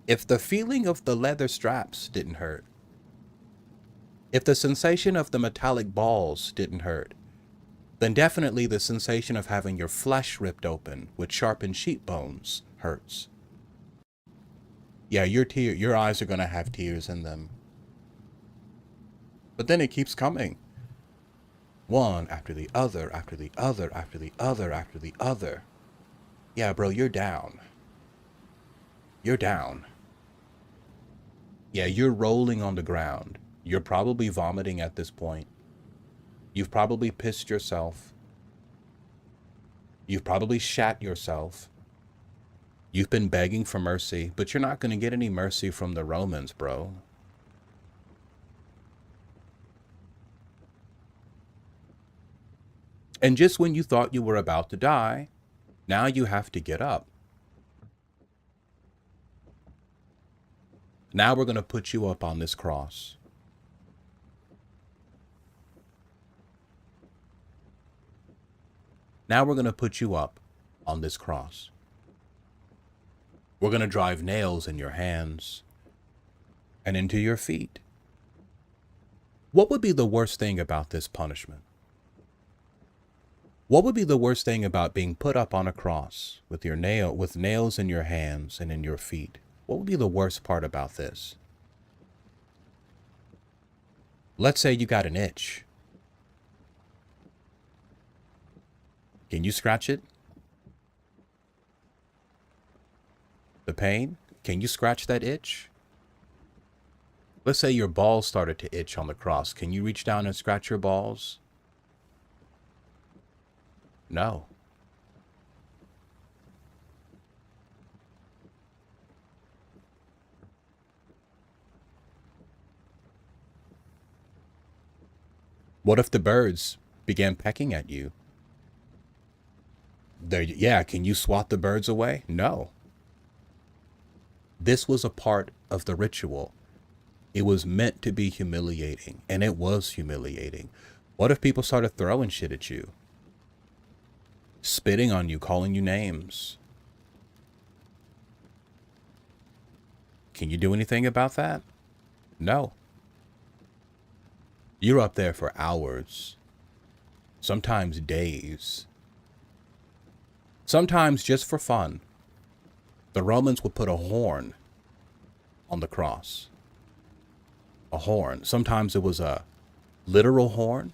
If the feeling of the leather straps didn't hurt, if the sensation of the metallic balls didn't hurt, then definitely the sensation of having your flesh ripped open with sharpened sheep bones hurts. Yeah, your eyes are going to have tears in them. But then it keeps coming. One after the other, after the other, after the other, after the other. Yeah, bro, you're down. You're down. Yeah, you're rolling on the ground. You're probably vomiting at this point. You've probably pissed yourself. You've probably shat yourself. You've been begging for mercy, but you're not going to get any mercy from the Romans, bro. And just when you thought you were about to die, now you have to get up. Now we're going to put you up on this cross. Now we're going to put you up on this cross. We're going to drive nails in your hands and into your feet. What would be the worst thing about this punishment? What would be the worst thing about being put up on a cross with nails in your hands and in your feet? What would be the worst part about this? Let's say you got an itch. Can you scratch it? The pain? Can you scratch that itch? Let's say your balls started to itch on the cross. Can you reach down and scratch your balls? No. What if the birds began pecking at you? There, yeah, can you swat the birds away? No. This was a part of the ritual. It was meant to be humiliating, and it was humiliating. What if people started throwing shit at you? Spitting on you, calling you names? Can you do anything about that? No. You're up there for hours, sometimes days, sometimes just for fun. The Romans would put a horn on the cross. A horn. Sometimes it was a literal horn,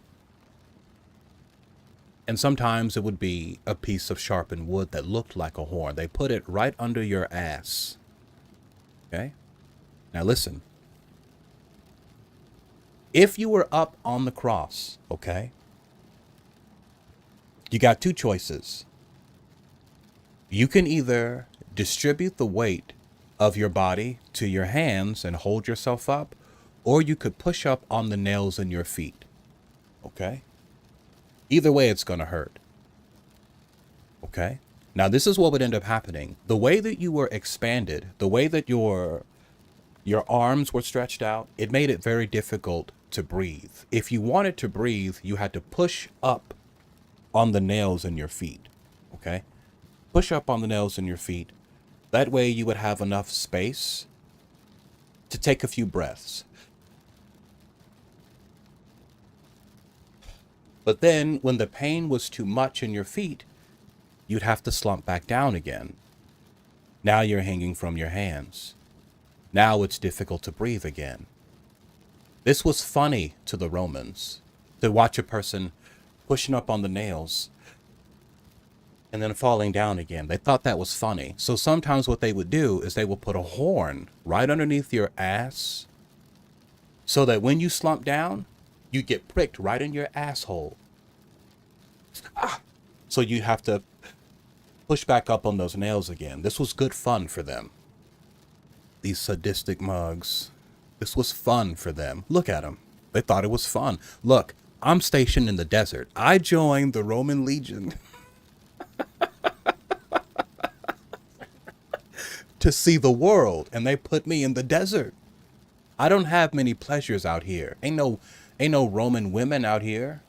and sometimes it would be a piece of sharpened wood that looked like a horn. They put it right under your ass. Okay? Now listen. If you were up on the cross, okay, you got two choices. You can either distribute the weight of your body to your hands and hold yourself up, or you could push up on the nails in your feet. Okay? Either way, it's going to hurt. Okay? Now, this is what would end up happening. The way that you were expanded, the way that your arms were stretched out, it made it very difficult to breathe. If you wanted to breathe, you had to push up on the nails in your feet. Okay? Push up on the nails in your feet. That way you would have enough space to take a few breaths. But then when the pain was too much in your feet, you'd have to slump back down again. Now you're hanging from your hands. Now it's difficult to breathe again. This was funny to the Romans, to watch a person pushing up on the nails and then falling down again. They thought that was funny. So sometimes what they would do is they would put a horn right underneath your ass so that when you slump down, you get pricked right in your asshole. Ah! So you have to push back up on those nails again. This was good fun for them. These sadistic mugs. This was fun for them. Look at them. They thought it was fun. Look, I'm stationed in the desert. I joined the Roman Legion to see the world, and they put me in the desert. I don't have many pleasures out here. Ain't no Roman women out here.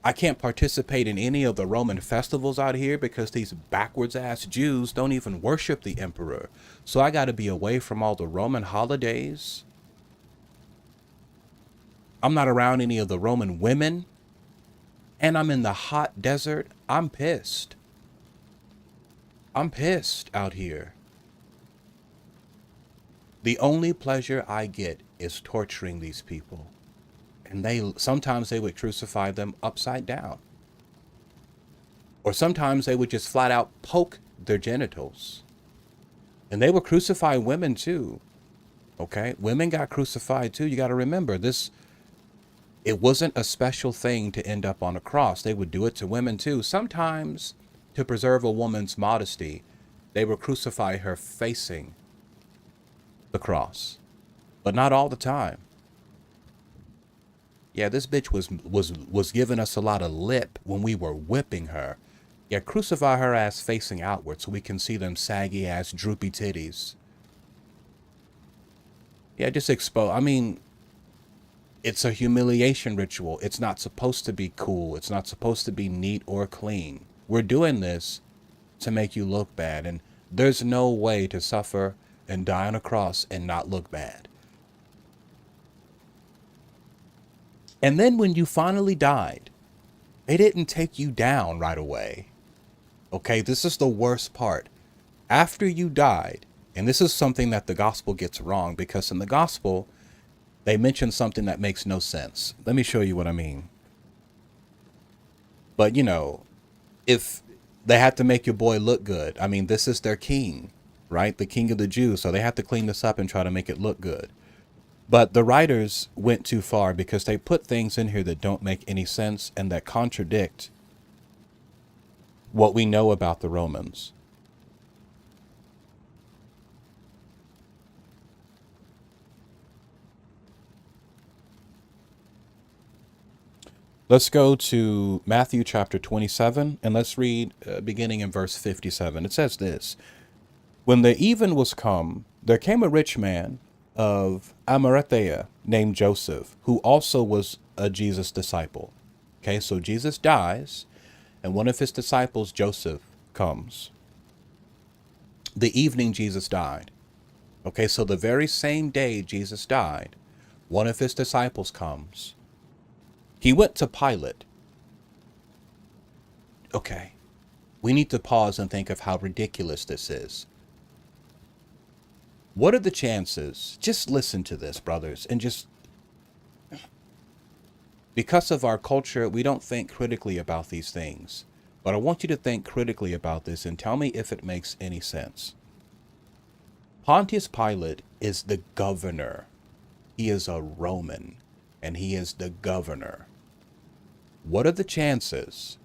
I can't participate in any of the Roman festivals out here because these backwards ass Jews don't even worship the emperor. So I got to be away from all the Roman holidays. I'm not around any of the Roman women. And I'm in the hot desert. I'm pissed. I'm pissed out here. The only pleasure I get is torturing these people. And sometimes they would crucify them upside down. Or sometimes they would just flat out poke their genitals. And they would crucify women too. Okay? Women got crucified too. You got to remember this. It wasn't a special thing to end up on a cross. They would do it to women too. Sometimes, to preserve a woman's modesty, they would crucify her facing the cross. But not all the time. Yeah, this bitch was giving us a lot of lip when we were whipping her. Yeah, crucify her ass facing outward so we can see them saggy ass droopy titties. Yeah, just expose. I mean, it's a humiliation ritual. It's not supposed to be cool. It's not supposed to be neat or clean. We're doing this to make you look bad. And there's no way to suffer and die on a cross and not look bad. And then when you finally died, they didn't take you down right away. Okay, this is the worst part. After you died, and this is something that the gospel gets wrong, because in the gospel, they mention something that makes no sense. Let me show you what I mean. But, you know, if they had to make your boy look good, I mean, this is their king, right? The king of the Jews. So they have to clean this up and try to make it look good. But the writers went too far because they put things in here that don't make any sense and that contradict what we know about the Romans. Let's go to Matthew chapter 27, and let's read beginning in verse 57. It says this: When the even was come, there came a rich man of Arimathea named Joseph, who also was a Jesus disciple. Okay, so Jesus dies, and one of his disciples, Joseph, comes. The evening Jesus died. Okay, so the very same day Jesus died, one of his disciples comes. He went to Pilate. Okay, we need to pause and think of how ridiculous this is. What are the chances? Just listen to this, brothers, and just, because of our culture, we don't think critically about these things. But I want you to think critically about this and tell me if it makes any sense. Pontius Pilate is the governor. He is a Roman, and he is the governor. What are the chances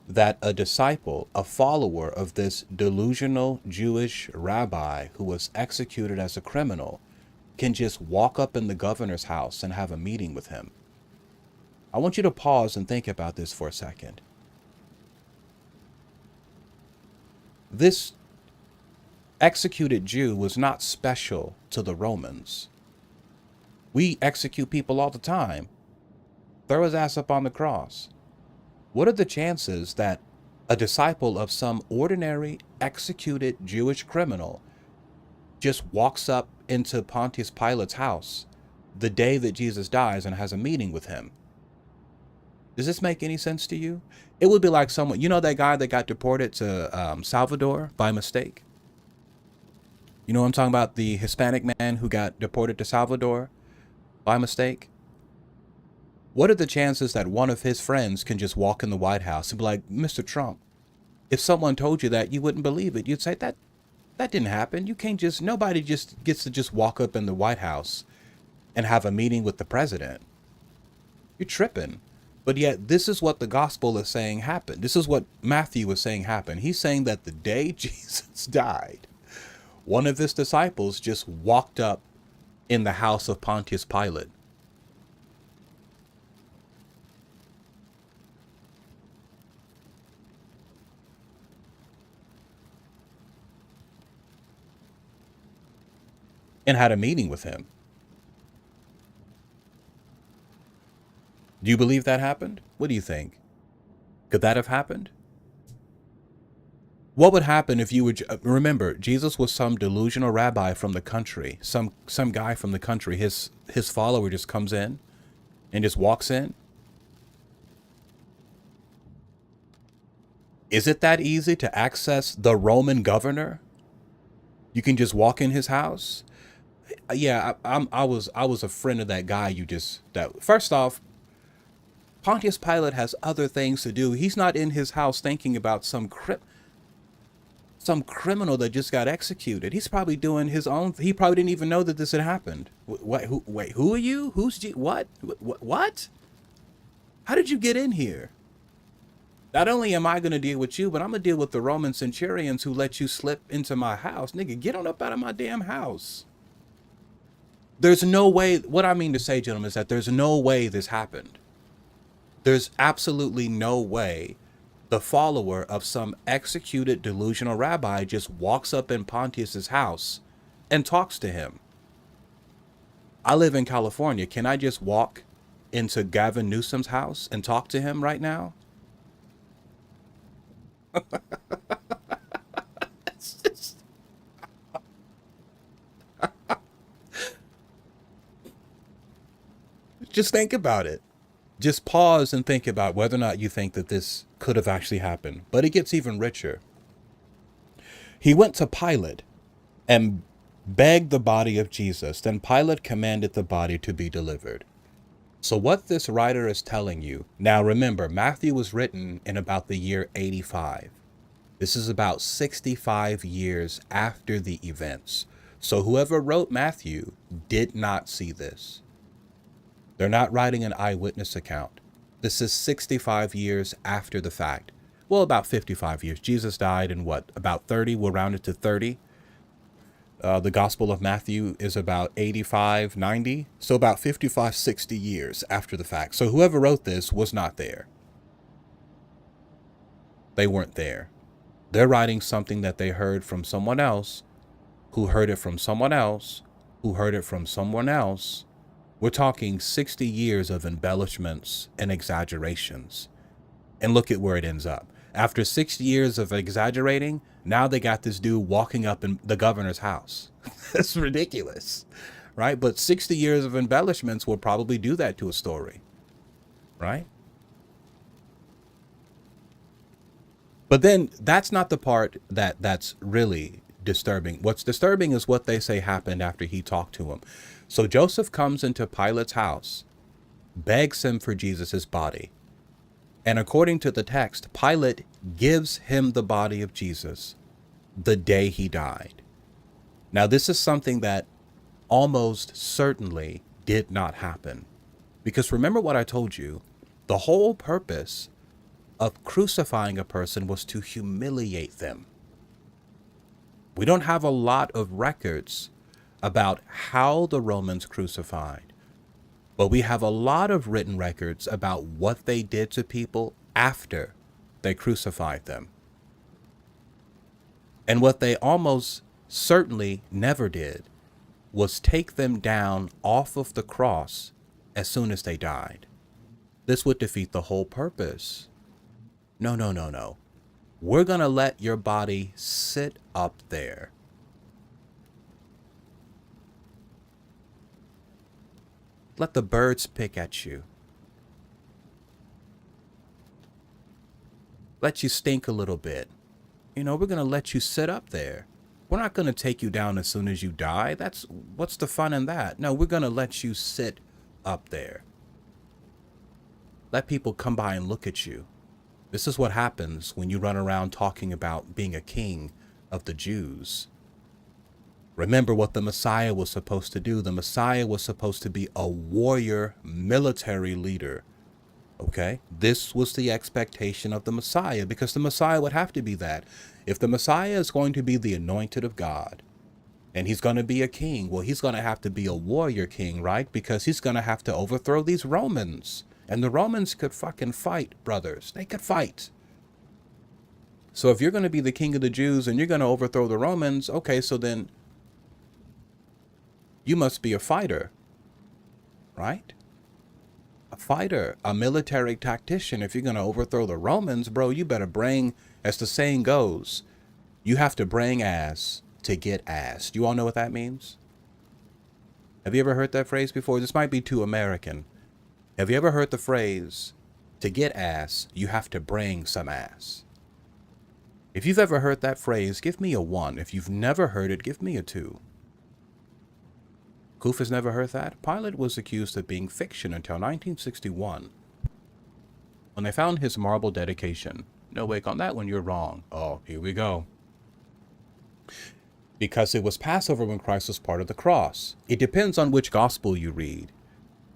that a disciple, a follower of this delusional Jewish rabbi who was executed as a criminal, can just walk up in the governor's house and have a meeting with him? I want you to pause and think about this for a second. This executed Jew was not special to the Romans. We execute people all the time. Throw his ass up on the cross. What are the chances that a disciple of some ordinary executed Jewish criminal just walks up into Pontius Pilate's house the day that Jesus dies and has a meeting with him? Does this make any sense to you? It would be like someone, you know, that guy that got deported to Salvador by mistake? You know what I'm talking about? The Hispanic man who got deported to Salvador by mistake? What are the chances that one of his friends can just walk in the White House and be like, Mr. Trump, if someone told you that, you wouldn't believe it. You'd say, that didn't happen. You can't just, nobody just gets to just walk up in the White House and have a meeting with the president. You're tripping. But yet, this is what the gospel is saying happened. This is what Matthew is saying happened. He's saying that the day Jesus died, one of his disciples just walked up in the house of Pontius Pilate. And had a meeting with him. Do you believe that happened? What do you think? Could that have happened? What would happen if you would, remember, Jesus was some delusional rabbi from the country, some guy from the country. His follower just comes in and just walks in. Is it that easy to access the Roman governor? You can just walk in his house? Yeah, I was a friend of that guy. First off, Pontius Pilate has other things to do. He's not in his house thinking about some criminal that just got executed. He's probably doing his own. He probably didn't even know that this had happened. Wait, who are you? What? What? How did you get in here? Not only am I going to deal with you, but I'm going to deal with the Roman centurions who let you slip into my house. Nigga, get on up out of my damn house. There's no way. What I mean to say, gentlemen, is that there's no way this happened. There's absolutely no way the follower of some executed delusional rabbi just walks up in Pontius's house and talks to him. I live in California. Can I just walk into Gavin Newsom's house and talk to him right now? Just think about it. Just pause and think about whether or not you think that this could have actually happened. But it gets even richer. He went to Pilate and begged the body of Jesus. Then Pilate commanded the body to be delivered. So what this writer is telling you, now remember, Matthew was written in about the year 85. This is about 65 years after the events. So whoever wrote Matthew did not see this. They're not writing an eyewitness account. This is 65 years after the fact. Well, about 55 years. Jesus died in what? About 30? We'll round it to 30. The Gospel of Matthew is about 85, 90. So about 55, 60 years after the fact. So whoever wrote this was not there. They weren't there. They're writing something that they heard from someone else, who heard it from someone else, who heard it from someone else. We're talking 60 years of embellishments and exaggerations. And look at where it ends up. After 60 years of exaggerating, now they got this dude walking up in the governor's house. That's ridiculous, right? But 60 years of embellishments will probably do that to a story, right? But then that's not the part that's really disturbing. What's disturbing is what they say happened after he talked to him. So Joseph comes into Pilate's house, begs him for Jesus's body. And according to the text, Pilate gives him the body of Jesus the day he died. Now, this is something that almost certainly did not happen. Because remember what I told you, the whole purpose of crucifying a person was to humiliate them. We don't have a lot of records about how the Romans crucified, but we have a lot of written records about what they did to people after they crucified them. And what they almost certainly never did was take them down off of the cross as soon as they died. This would defeat the whole purpose. No, no, no, no. We're going to let your body sit up there. Let the birds pick at you. Let you stink a little bit. You know, we're going to let you sit up there. We're not going to take you down as soon as you die. What's the fun in that? No, we're going to let you sit up there. Let people come by and look at you. This is what happens when you run around talking about being a king of the Jews. Remember what the Messiah was supposed to do. The Messiah was supposed to be a warrior military leader. Okay? This was the expectation of the Messiah, because the Messiah would have to be that. If the Messiah is going to be the anointed of God, and he's going to be a king, well, he's going to have to be a warrior king, right? Because he's going to have to overthrow these Romans. And the Romans could fucking fight, brothers. They could fight. So if you're going to be the king of the Jews and you're going to overthrow the Romans, okay, so then you must be a fighter, right? A fighter, a military tactician. If you're going to overthrow the Romans, bro, you better bring, as the saying goes, you have to bring ass to get ass. Do you all know what that means? Have you ever heard that phrase before? This might be too American. Have you ever heard the phrase, to get ass, you have to bring some ass? If you've ever heard that phrase, give me a 1. If you've never heard it, give me a 2. Koof has never heard that? Pilate was accused of being fiction until 1961, when they found his marble dedication. No, wait, on that one, you're wrong. Oh, here we go. Because it was Passover when Christ was part of the cross. It depends on which gospel you read.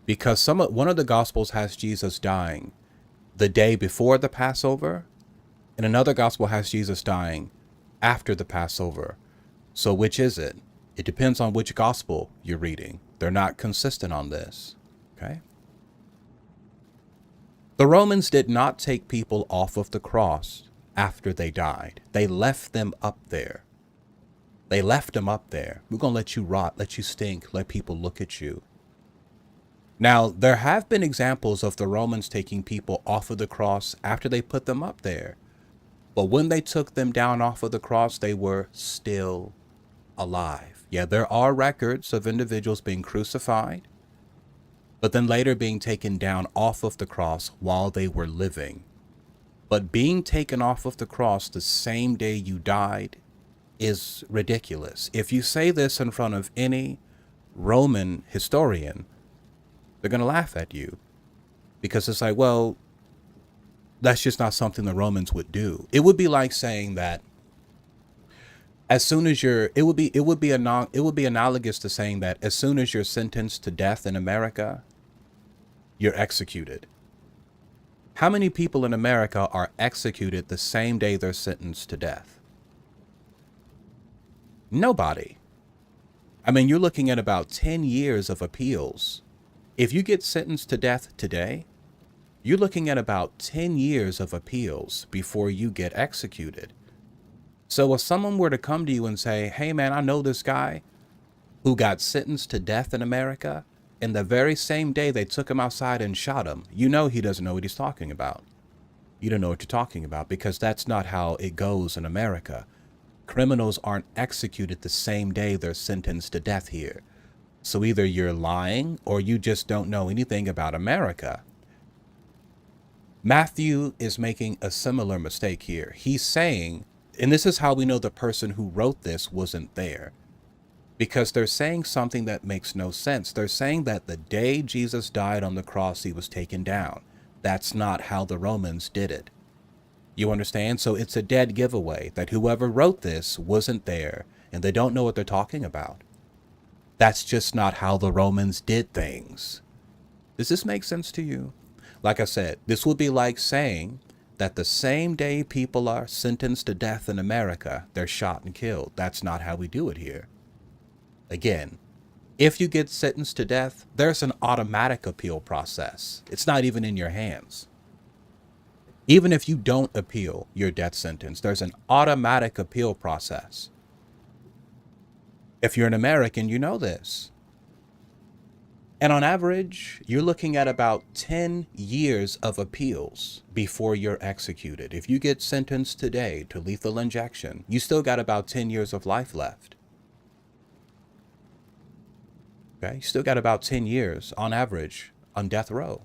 Because one of the gospels has Jesus dying the day before the Passover, and another gospel has Jesus dying after the Passover. So which is it? It depends on which gospel you're reading. They're not consistent on this. Okay? The Romans did not take people off of the cross after they died. They left them up there. They left them up there. We're going to let you rot, let you stink, let people look at you. Now, there have been examples of the Romans taking people off of the cross after they put them up there. But when they took them down off of the cross, they were still alive. Yeah, there are records of individuals being crucified, but then later being taken down off of the cross while they were living. But being taken off of the cross the same day you died is ridiculous. If you say this in front of any Roman historian, they're going to laugh at you, because it's like, well, that's just not something the Romans would do. It would be like saying that as soon as it would be analogous to saying that as soon as you're sentenced to death in America, you're executed. How many people in America are executed the same day they're sentenced to death? Nobody. I mean, you're looking at about 10 years of appeals. If you get sentenced to death today, you're looking at about 10 years of appeals before you get executed. So if someone were to come to you and say, hey man, I know this guy who got sentenced to death in America, and the very same day they took him outside and shot him, you know he doesn't know what he's talking about. You don't know what you're talking about, because that's not how it goes in America. Criminals aren't executed the same day they're sentenced to death here. So either you're lying or you just don't know anything about America. Matthew is making a similar mistake here. He's saying, and this is how we know the person who wrote this wasn't there, because they're saying something that makes no sense. They're saying that the day Jesus died on the cross, he was taken down. That's not how the Romans did it. You understand? So it's a dead giveaway that whoever wrote this wasn't there and they don't know what they're talking about. That's just not how the Romans did things. Does this make sense to you? Like I said, this would be like saying that the same day people are sentenced to death in America, they're shot and killed. That's not how we do it here. Again, if you get sentenced to death, there's an automatic appeal process. It's not even in your hands. Even if you don't appeal your death sentence, there's an automatic appeal process. If you're an American, you know this. And on average, you're looking at about 10 years of appeals before you're executed. If you get sentenced today to lethal injection, you still got about 10 years of life left. Okay, you still got about 10 years on average on death row.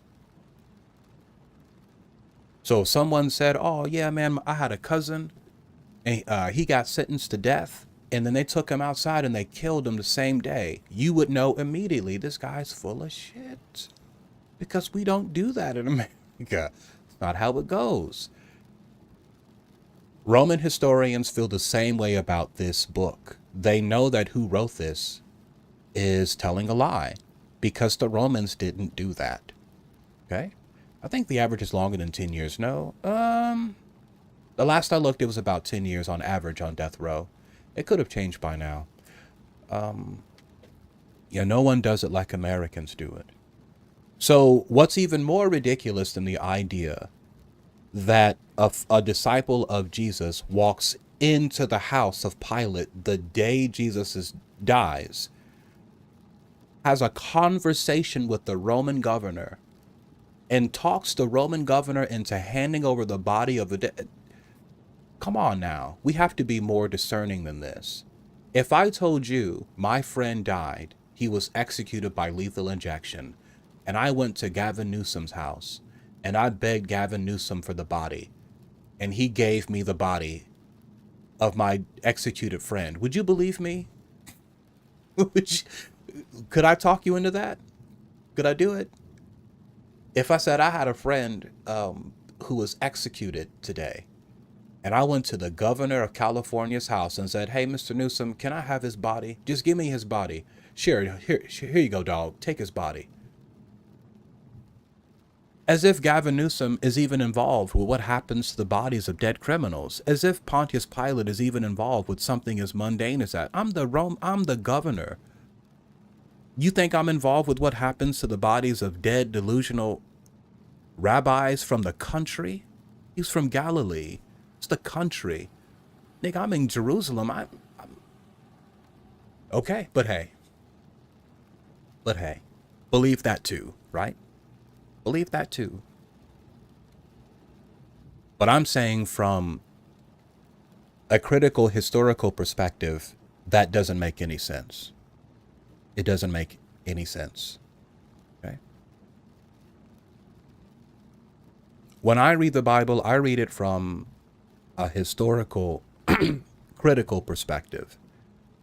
So if someone said, oh yeah, man, I had a cousin and he got sentenced to death, and then they took him outside and they killed him the same day, you would know immediately this guy's full of shit, because we don't do that in America. It's not how it goes. Roman historians feel the same way about this book. They know that who wrote this is telling a lie, because the Romans didn't do that. Okay? I think the average is longer than 10 years. No. The last I looked, it was about 10 years on average on death row. It could have changed by now. Yeah, no one does it like Americans do it. So what's even more ridiculous than the idea that a disciple of Jesus walks into the house of Pilate the day Jesus dies, has a conversation with the Roman governor, and talks the Roman governor into handing over the body of the dead. Come on now. We have to be more discerning than this. If I told you my friend died, he was executed by lethal injection, and I went to Gavin Newsom's house and I begged Gavin Newsom for the body, and he gave me the body of my executed friend, would you believe me? Could I talk you into that? Could I do it? If I said I had a friend who was executed today, and I went to the governor of California's house and said, hey, Mr. Newsom, can I have his body? Just give me his body. Sure, here you go, dog. Take his body. As if Gavin Newsom is even involved with what happens to the bodies of dead criminals. As if Pontius Pilate is even involved with something as mundane as that. I'm the governor. You think I'm involved with what happens to the bodies of dead, delusional rabbis from the country? He's from Galilee. It's the country. Nick, I'm in Jerusalem. I'm okay, but hey, believe that too, right? Believe that too. But I'm saying from a critical historical perspective, that doesn't make any sense. It doesn't make any sense. Okay? When I read the Bible, I read it from a historical, critical perspective.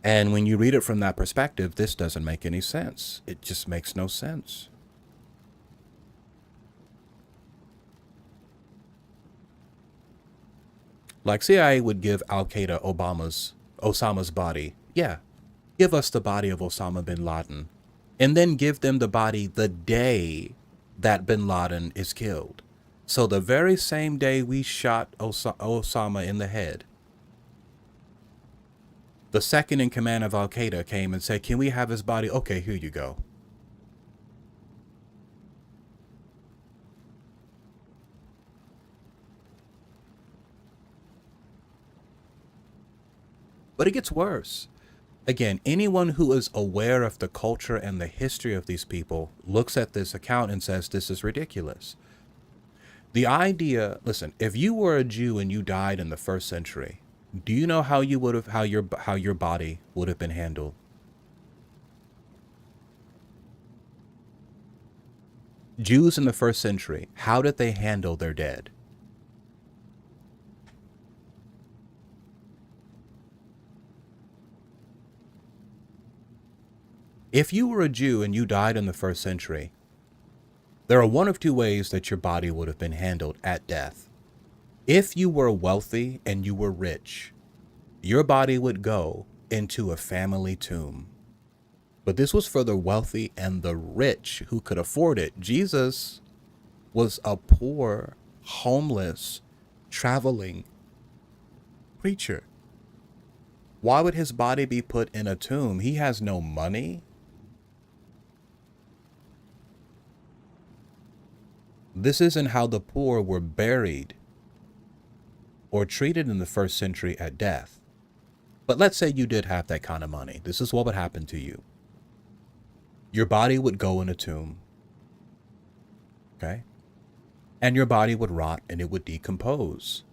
And when you read it from that perspective, this doesn't make any sense. It just makes no sense. Like CIA would give Al-Qaeda Osama's body. Yeah, give us the body of Osama bin Laden. And then give them the body the day that bin Laden is killed. So the very same day we shot Osama in the head, The second in command of Al Qaeda came and said, "Can we have his body?" Okay, here you go. But it gets worse. Again, anyone who is aware of the culture and the history of these people looks at this account and says, this is ridiculous. The idea, listen, if you were a Jew and you died in the first century, do you know how you would have, how your body would have been handled? Jews in the first century, how did they handle their dead? If you were a Jew and you died in the first century, there are one of two ways that your body would have been handled at death. If you were wealthy and you were rich, your body would go into a family tomb. But this was for the wealthy and the rich who could afford it. Jesus was a poor, homeless, traveling preacher. Why would his body be put in a tomb? He has no money. This isn't how the poor were buried or treated in the first century at death. But let's say you did have that kind of money. This is what would happen to you. Your body would go in a tomb, okay? And your body would rot and it would decompose.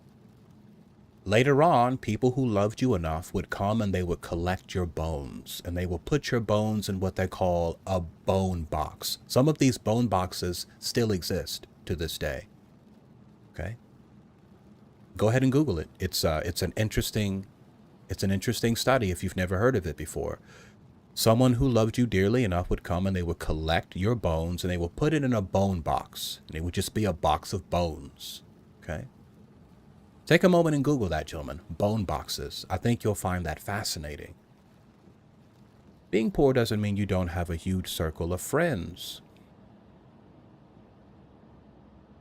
Later on, people who loved you enough would come and they would collect your bones, and they will put your bones in what they call a bone box. Some of these bone boxes still exist to this day. Okay? Go ahead and Google it. It's an interesting study if you've never heard of it before. Someone who loved you dearly enough would come and they would collect your bones and they will put it in a bone box. And it would just be a box of bones. Okay? Take a moment and Google that, gentlemen. Bone boxes. I think you'll find that fascinating. Being poor doesn't mean you don't have a huge circle of friends.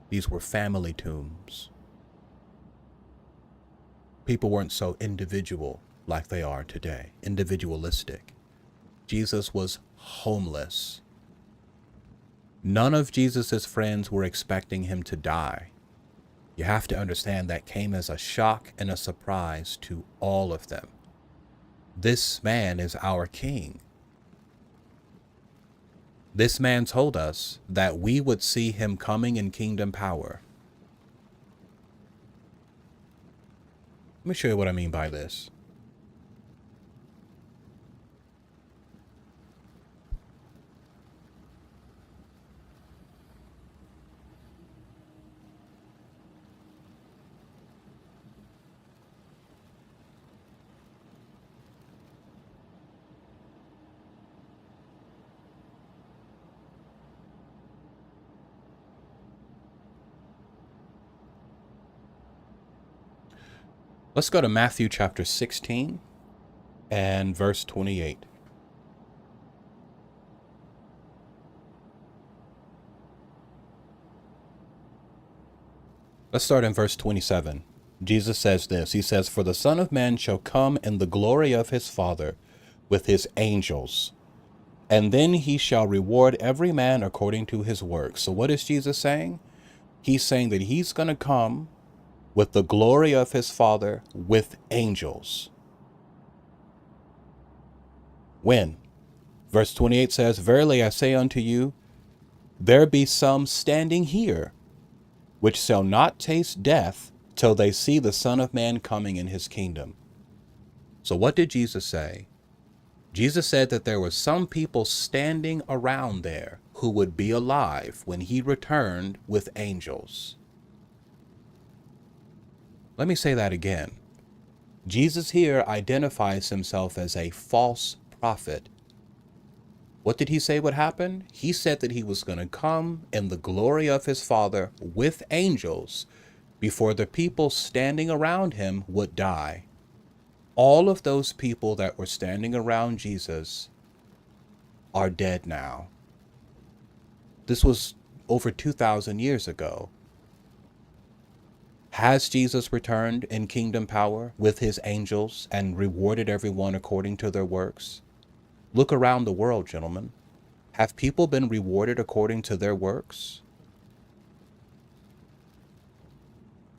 These were family tombs. People weren't so individual like they are today. Individualistic. Jesus was homeless. None of Jesus's friends were expecting him to die. You have to understand that came as a shock and a surprise to all of them. This man is our king. This man told us that we would see him coming in kingdom power. Let me show you what I mean by this. Let's go to Matthew chapter 16 and verse 28. Let's start in verse 27. Jesus says this. He says, "For the Son of Man shall come in the glory of his Father with his angels, and then he shall reward every man according to his works." So what is Jesus saying? He's saying that he's going to come with the glory of his Father with angels. When? Verse 28 says, "Verily I say unto you, there be some standing here, which shall not taste death till they see the Son of Man coming in his kingdom." So what did Jesus say? Jesus said that there were some people standing around there who would be alive when he returned with angels. Let me say that again. Jesus here identifies himself as a false prophet. What did he say would happen? He said that he was going to come in the glory of his Father with angels before the people standing around him would die. All of those people that were standing around Jesus are dead now. This was over 2,000 years ago. Has Jesus returned in kingdom power with his angels and rewarded everyone according to their works? Look around the world, gentlemen. Have people been rewarded according to their works?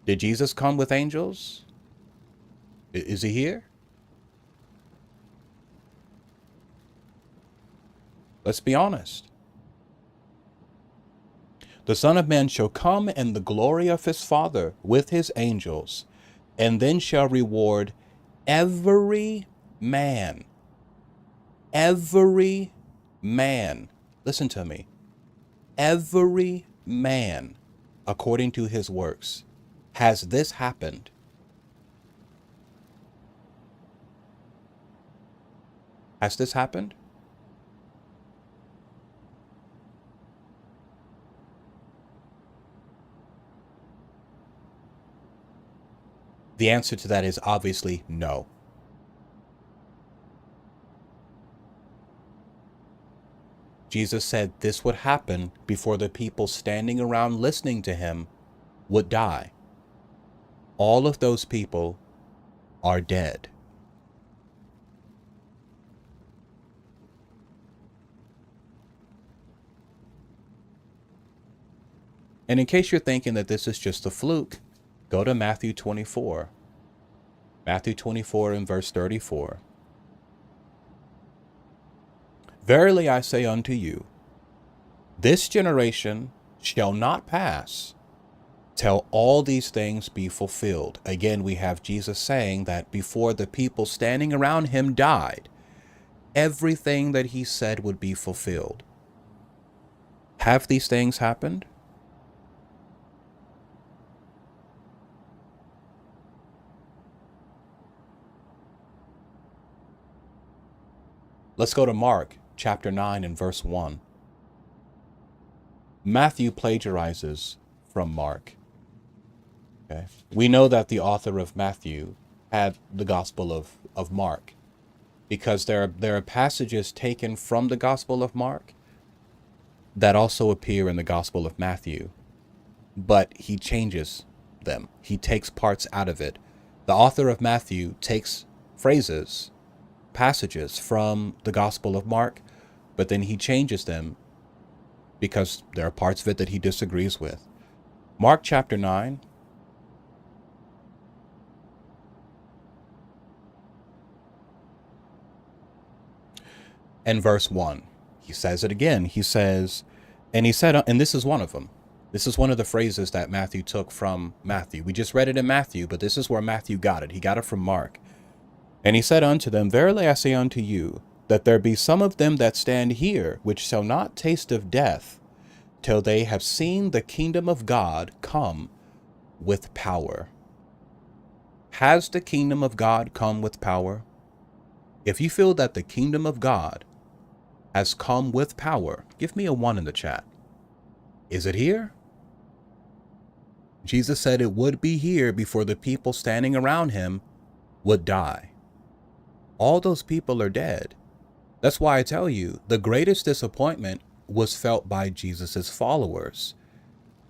Did Jesus come with angels? Is he here? Let's be honest. The Son of Man shall come in the glory of his Father with his angels, and then shall reward every man. Every man. Listen to me. Every man according to his works. Has this happened? Has this happened? The answer to that is obviously no. Jesus said this would happen before the people standing around listening to him would die. All of those people are dead. And in case you're thinking that this is just a fluke, go to Matthew 24. Matthew 24 and verse 34. Verily I say unto you, this generation shall not pass till all these things be fulfilled. Again, we have Jesus saying that before the people standing around him died, everything that he said would be fulfilled. Have these things happened? Let's go to Mark chapter 9 and verse 1. Matthew plagiarizes from Mark. Okay. We know that the author of Matthew had the Gospel of Mark because there are passages taken from the Gospel of Mark that also appear in the Gospel of Matthew, but he changes them. He takes parts out of it. The author of Matthew takes phrases, passages from the Gospel of Mark, but then he changes them because there are parts of it that he disagrees with. Mark chapter 9. And verse 1. He says it again. He says, and he said, and this is one of them. This is one of the phrases that Matthew took from Matthew. We just read it in Matthew, but this is where Matthew got it. He got it from Mark. And he said unto them, verily I say unto you, that there be some of them that stand here, which shall not taste of death, till they have seen the kingdom of God come with power. Has the kingdom of God come with power? If you feel that the kingdom of God has come with power, give me a 1 in the chat. Is it here? Jesus said it would be here before the people standing around him would die. All those people are dead. That's why I tell you, the greatest disappointment was felt by Jesus's followers,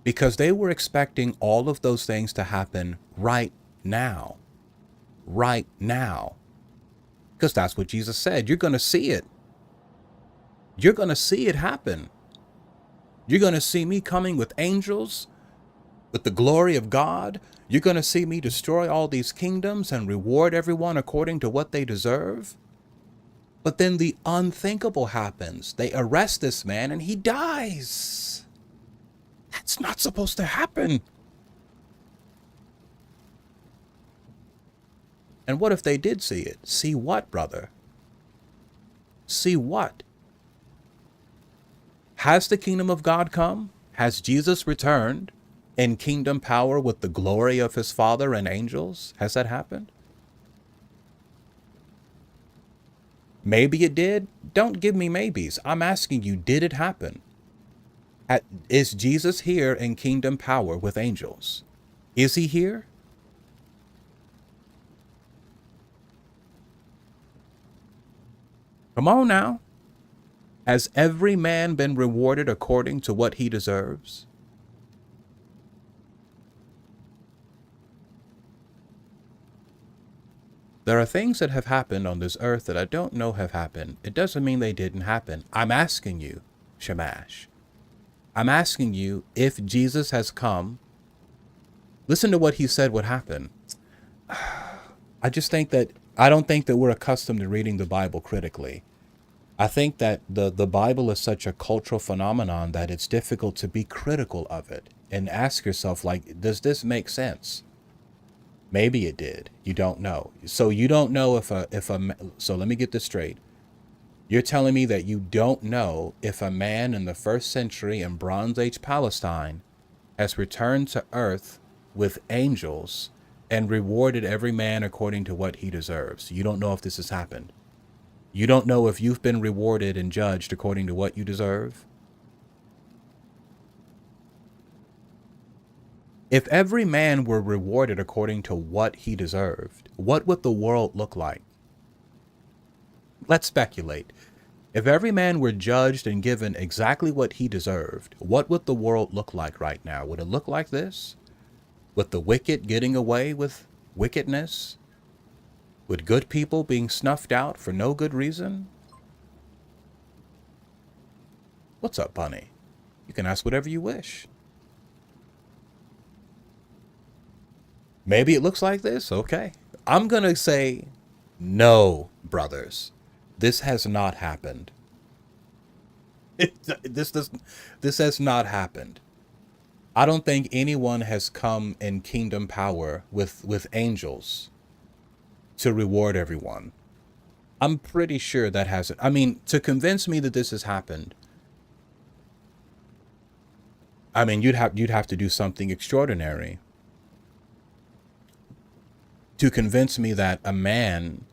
because they were expecting all of those things to happen right now. Right now. Because that's what Jesus said. You're going to see it. You're going to see it happen. You're going to see me coming with angels, with the glory of God. You're going to see me destroy all these kingdoms and reward everyone according to what they deserve. But then the unthinkable happens. They arrest this man and he dies. That's not supposed to happen. And what if they did see it? See what, brother? See what? Has the kingdom of God come? Has Jesus returned in kingdom power with the glory of his Father and angels? Has that happened? Maybe it did. Don't give me maybes. I'm asking you, did it happen? Is Jesus here in kingdom power with angels? Is he here? Come on now. Has every man been rewarded according to what he deserves? There are things that have happened on this earth that I don't know have happened. It doesn't mean they didn't happen. I'm asking you, Shamash. I'm asking you if Jesus has come. Listen to what he said would happen. I don't think that we're accustomed to reading the Bible critically. I think that the Bible is such a cultural phenomenon that it's difficult to be critical of it and ask yourself, like, does this make sense? Maybe it did. You don't know. So you don't know so let me get this straight. You're telling me that you don't know if a man in the 1st century in Bronze Age Palestine has returned to earth with angels and rewarded every man according to what he deserves. You don't know if this has happened. You don't know if you've been rewarded and judged according to what you deserve. If every man were rewarded according to what he deserved, what would the world look like? Let's speculate. If every man were judged and given exactly what he deserved, what would the world look like right now? Would it look like this? With the wicked getting away with wickedness? With good people being snuffed out for no good reason? What's up, Bunny? You can ask whatever you wish. Maybe it looks like this? Okay. I'm going to say, no, brothers. This has not happened. This has not happened. I don't think anyone has come in kingdom power with angels to reward everyone. I'm pretty sure that hasn't. I mean, to convince me that this has happened, I mean, you'd have to do something extraordinary to convince me that a man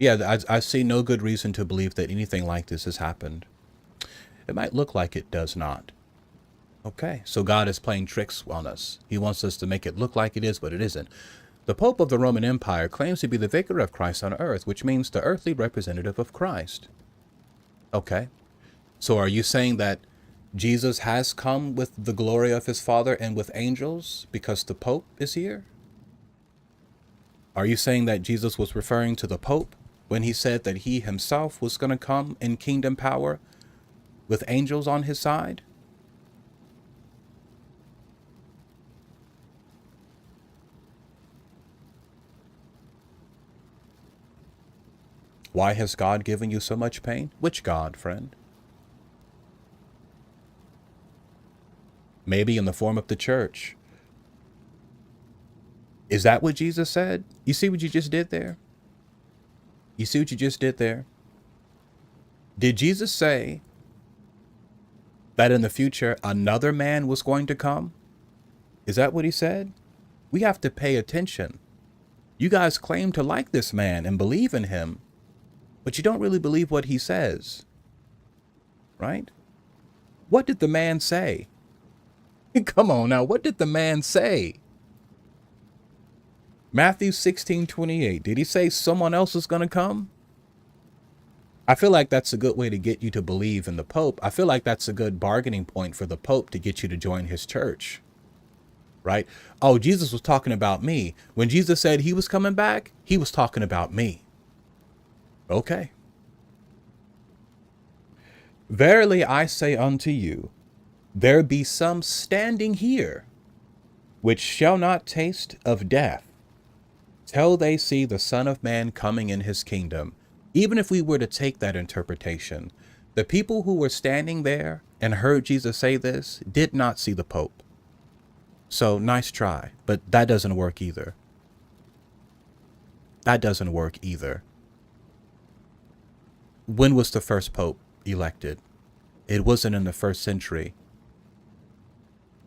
I see no good reason to believe that anything like this has happened. It might look like it does not. Okay, so God is playing tricks on us. He wants us to make it look like it is, but it isn't. The Pope of the Roman Empire claims to be the vicar of Christ on earth, which means the earthly representative of Christ. Okay, so are you saying that Jesus has come with the glory of his Father and with angels because the Pope is here? Are you saying that Jesus was referring to the Pope when he said that he himself was going to come in kingdom power with angels on his side? Why has God given you so much pain? Which God, friend? Maybe in the form of the church. Is that what Jesus said? You see what you just did there? You see what you just did there? Did Jesus say that in the future another man was going to come? Is that what he said? We have to pay attention. You guys claim to like this man and believe in him, but you don't really believe what he says, right? What did the man say? Come on now, what did the man say? Matthew 16:28. Did he say someone else is going to come? I feel like that's a good way to get you to believe in the Pope. I feel like that's a good bargaining point for the Pope to get you to join his church, right? Oh, Jesus was talking about me. When Jesus said he was coming back, he was talking about me. Okay. Verily I say unto you, there be some standing here, which shall not taste of death, till they see the Son of Man coming in his kingdom. Even if we were to take that interpretation, the people who were standing there and heard Jesus say this did not see the Pope. So nice try, but that doesn't work either. That doesn't work either. When was the first Pope elected? It wasn't in the 1st century.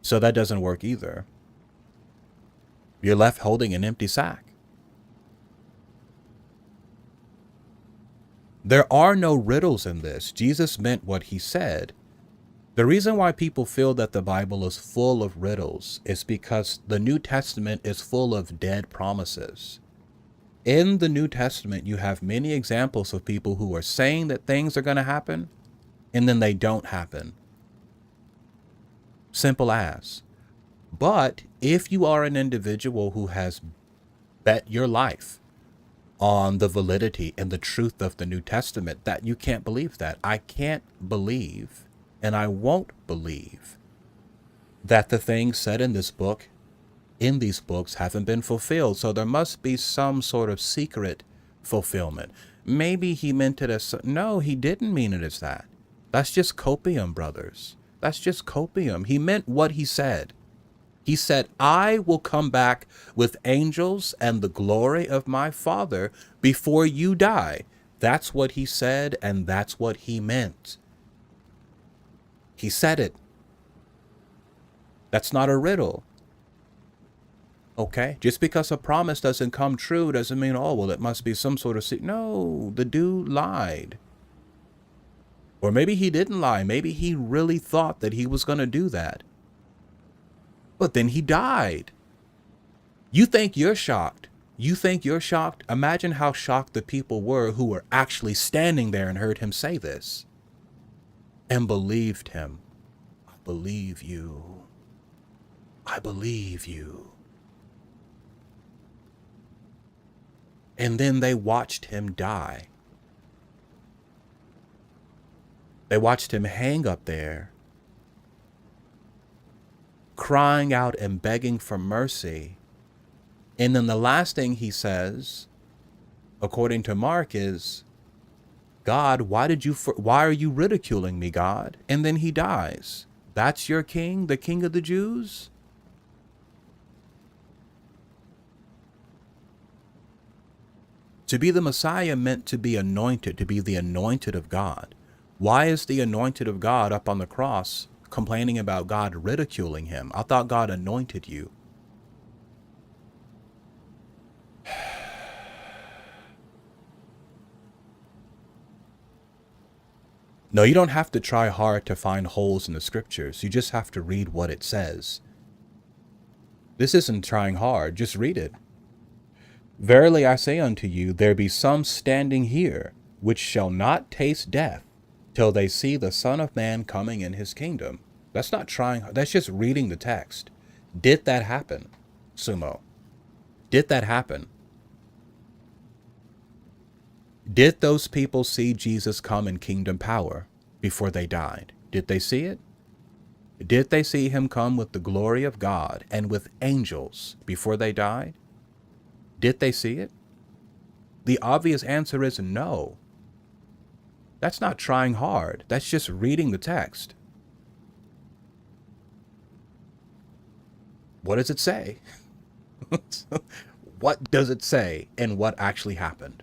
So that doesn't work either. You're left holding an empty sack. There are no riddles in this. Jesus meant what he said. The reason why people feel that the Bible is full of riddles is because the New Testament is full of dead promises. In the New Testament, you have many examples of people who are saying that things are going to happen, and then they don't happen. Simple as. But if you are an individual who has bet your life on the validity and the truth of the New Testament, that you can't believe that. I can't believe, and I won't believe, that the things said in this book, in these books, haven't been fulfilled. So there must be some sort of secret fulfillment. Maybe he meant it as, no, he didn't mean it as that. That's just copium, brothers. That's just copium. He meant what he said. He said, I will come back with angels and the glory of my Father before you die. That's what he said, and that's what he meant. He said it. That's not a riddle. Okay? Just because a promise doesn't come true doesn't mean, oh, well, it must be some sort of... No, the dude lied. Or maybe he didn't lie. Maybe he really thought that he was going to do that. But then he died. You think you're shocked? You think you're shocked? Imagine how shocked the people were who were actually standing there and heard him say this and believed him. I believe you. I believe you. And then they watched him die. They watched him hang up there, crying out and begging for mercy. And then the last thing he says, according to Mark, is, God, why are you ridiculing me, God? And then he dies. That's your king, the king of the Jews? To be the Messiah meant to be anointed, to be the anointed of God. Why is the anointed of God up on the cross complaining about God ridiculing him? I thought God anointed you. No, you don't have to try hard to find holes in the scriptures. You just have to read what it says. This isn't trying hard. Just read it. Verily I say unto you, there be some standing here which shall not taste death till they see the Son of Man coming in his kingdom. That's not trying. That's just reading the text. Did that happen, Sumo? Did that happen? Did those people see Jesus come in kingdom power before they died? Did they see it? Did they see him come with the glory of God and with angels before they died? Did they see it? The obvious answer is no. That's not trying hard. That's just reading the text. What does it say? What does it say, and what actually happened?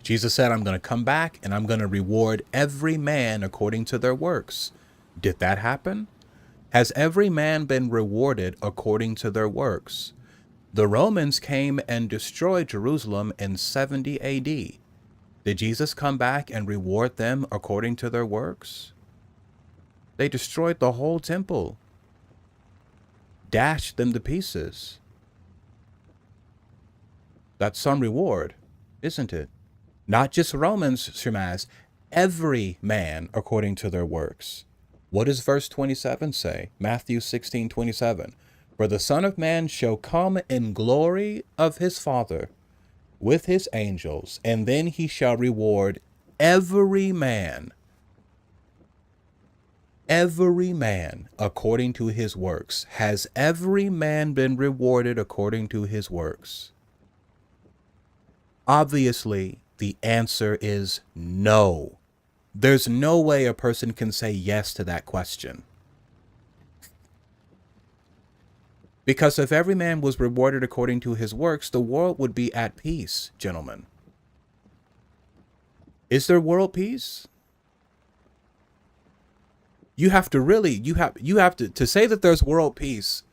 Jesus said, I'm going to come back and I'm going to reward every man according to their works. Did that happen? Has every man been rewarded according to their works? The Romans came and destroyed Jerusalem in 70 AD. Did Jesus come back and reward them according to their works? They destroyed the whole temple, dashed them to pieces. That's some reward, isn't it? Not just Romans, Shemaz, every man according to their works. What does verse 27 say? Matthew 16:27. For the Son of Man shall come in glory of his Father with his angels, and then he shall reward every man according to his works. Has every man been rewarded according to his works? Obviously, the answer is no. There's no way a person can say yes to that question. Because if every man was rewarded according to his works, the world would be at peace, gentlemen. Is there world peace? You have to say that there's world peace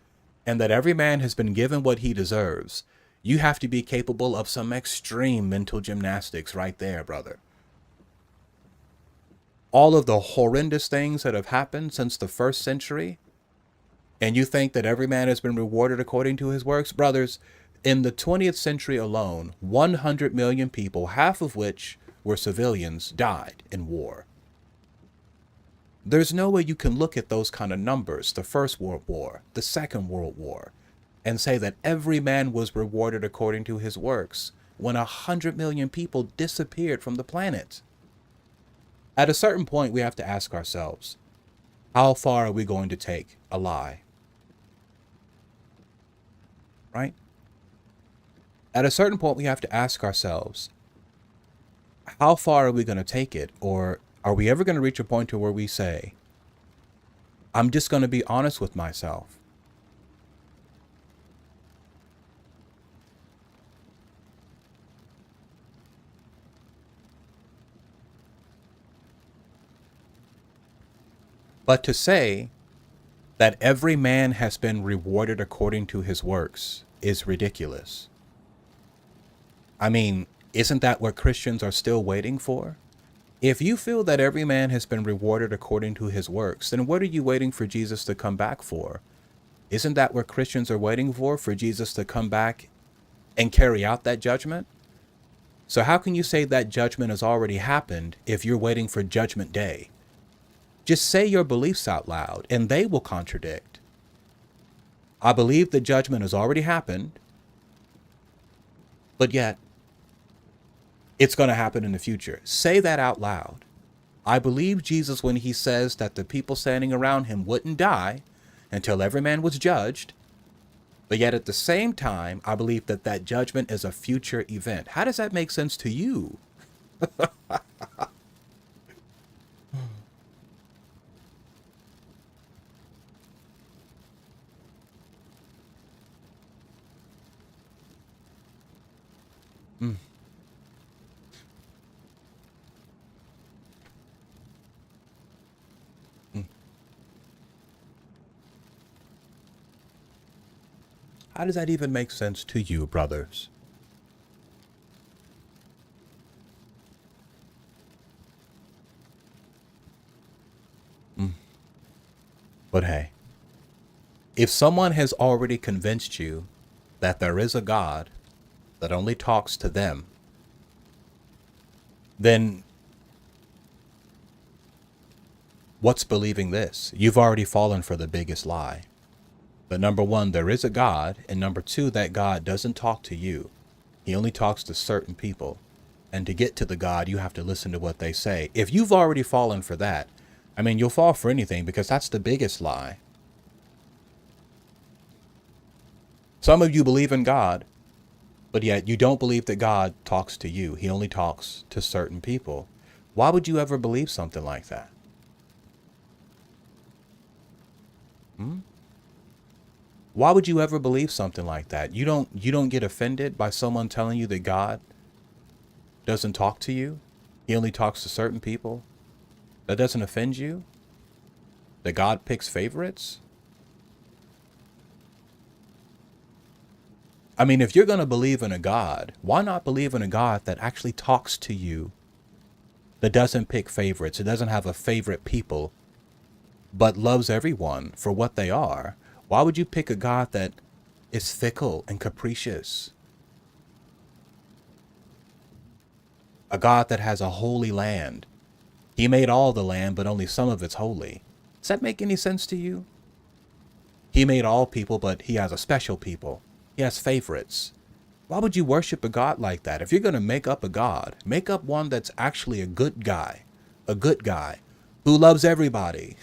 and that every man has been given what he deserves. You have to be capable of some extreme mental gymnastics right there, brother. All of the horrendous things that have happened since the 1st century, and you think that every man has been rewarded according to his works? Brothers, in the 20th century alone, 100 million people, half of which were civilians, died in war. There's no way you can look at those kind of numbers, the First World War, the Second World War, and say that every man was rewarded according to his works when 100 million people disappeared from the planet. At a certain point, we have to ask ourselves, how far are we going to take a lie? Right? At a certain point, we have to ask ourselves, how far are we going to take it? Or are we ever going to reach a point to where we say, I'm just going to be honest with myself? But to say that every man has been rewarded according to his works is ridiculous. I mean, isn't that what Christians are still waiting for? If you feel that every man has been rewarded according to his works, then what are you waiting for Jesus to come back for? Isn't that what Christians are waiting for Jesus to come back and carry out that judgment? So how can you say that judgment has already happened if you're waiting for Judgment Day? Just say your beliefs out loud and they will contradict. I believe the judgment has already happened, but yet it's going to happen in the future. Say that out loud. I believe Jesus when he says that the people standing around him wouldn't die until every man was judged. But yet at the same time, I believe that that judgment is a future event. How does that make sense to you? Mm. Mm. How does that even make sense to you, brothers? Mm. But hey, if someone has already convinced you that there is a God that only talks to them, then what's believing this? You've already fallen for the biggest lie. But number one, there is a God, and number two, that God doesn't talk to you. He only talks to certain people. And to get to the God, you have to listen to what they say. If you've already fallen for that, I mean, you'll fall for anything because that's the biggest lie. Some of you believe in God, but yet you don't believe that God talks to you. He only talks to certain people. Why would you ever believe something like that? Why would you ever believe something like that? You don't get offended by someone telling you that God doesn't talk to you? He only talks to certain people? That doesn't offend you? That God picks favorites? I mean, if you're going to believe in a God, why not believe in a God that actually talks to you, that doesn't pick favorites, it doesn't have a favorite people, but loves everyone for what they are? Why would you pick a God that is fickle and capricious? A God that has a holy land. He made all the land, but only some of it's holy. Does that make any sense to you? He made all people, but he has a special people. He has favorites. Why would you worship a God like that? If you're going to make up a God, make up one that's actually a good guy who loves everybody,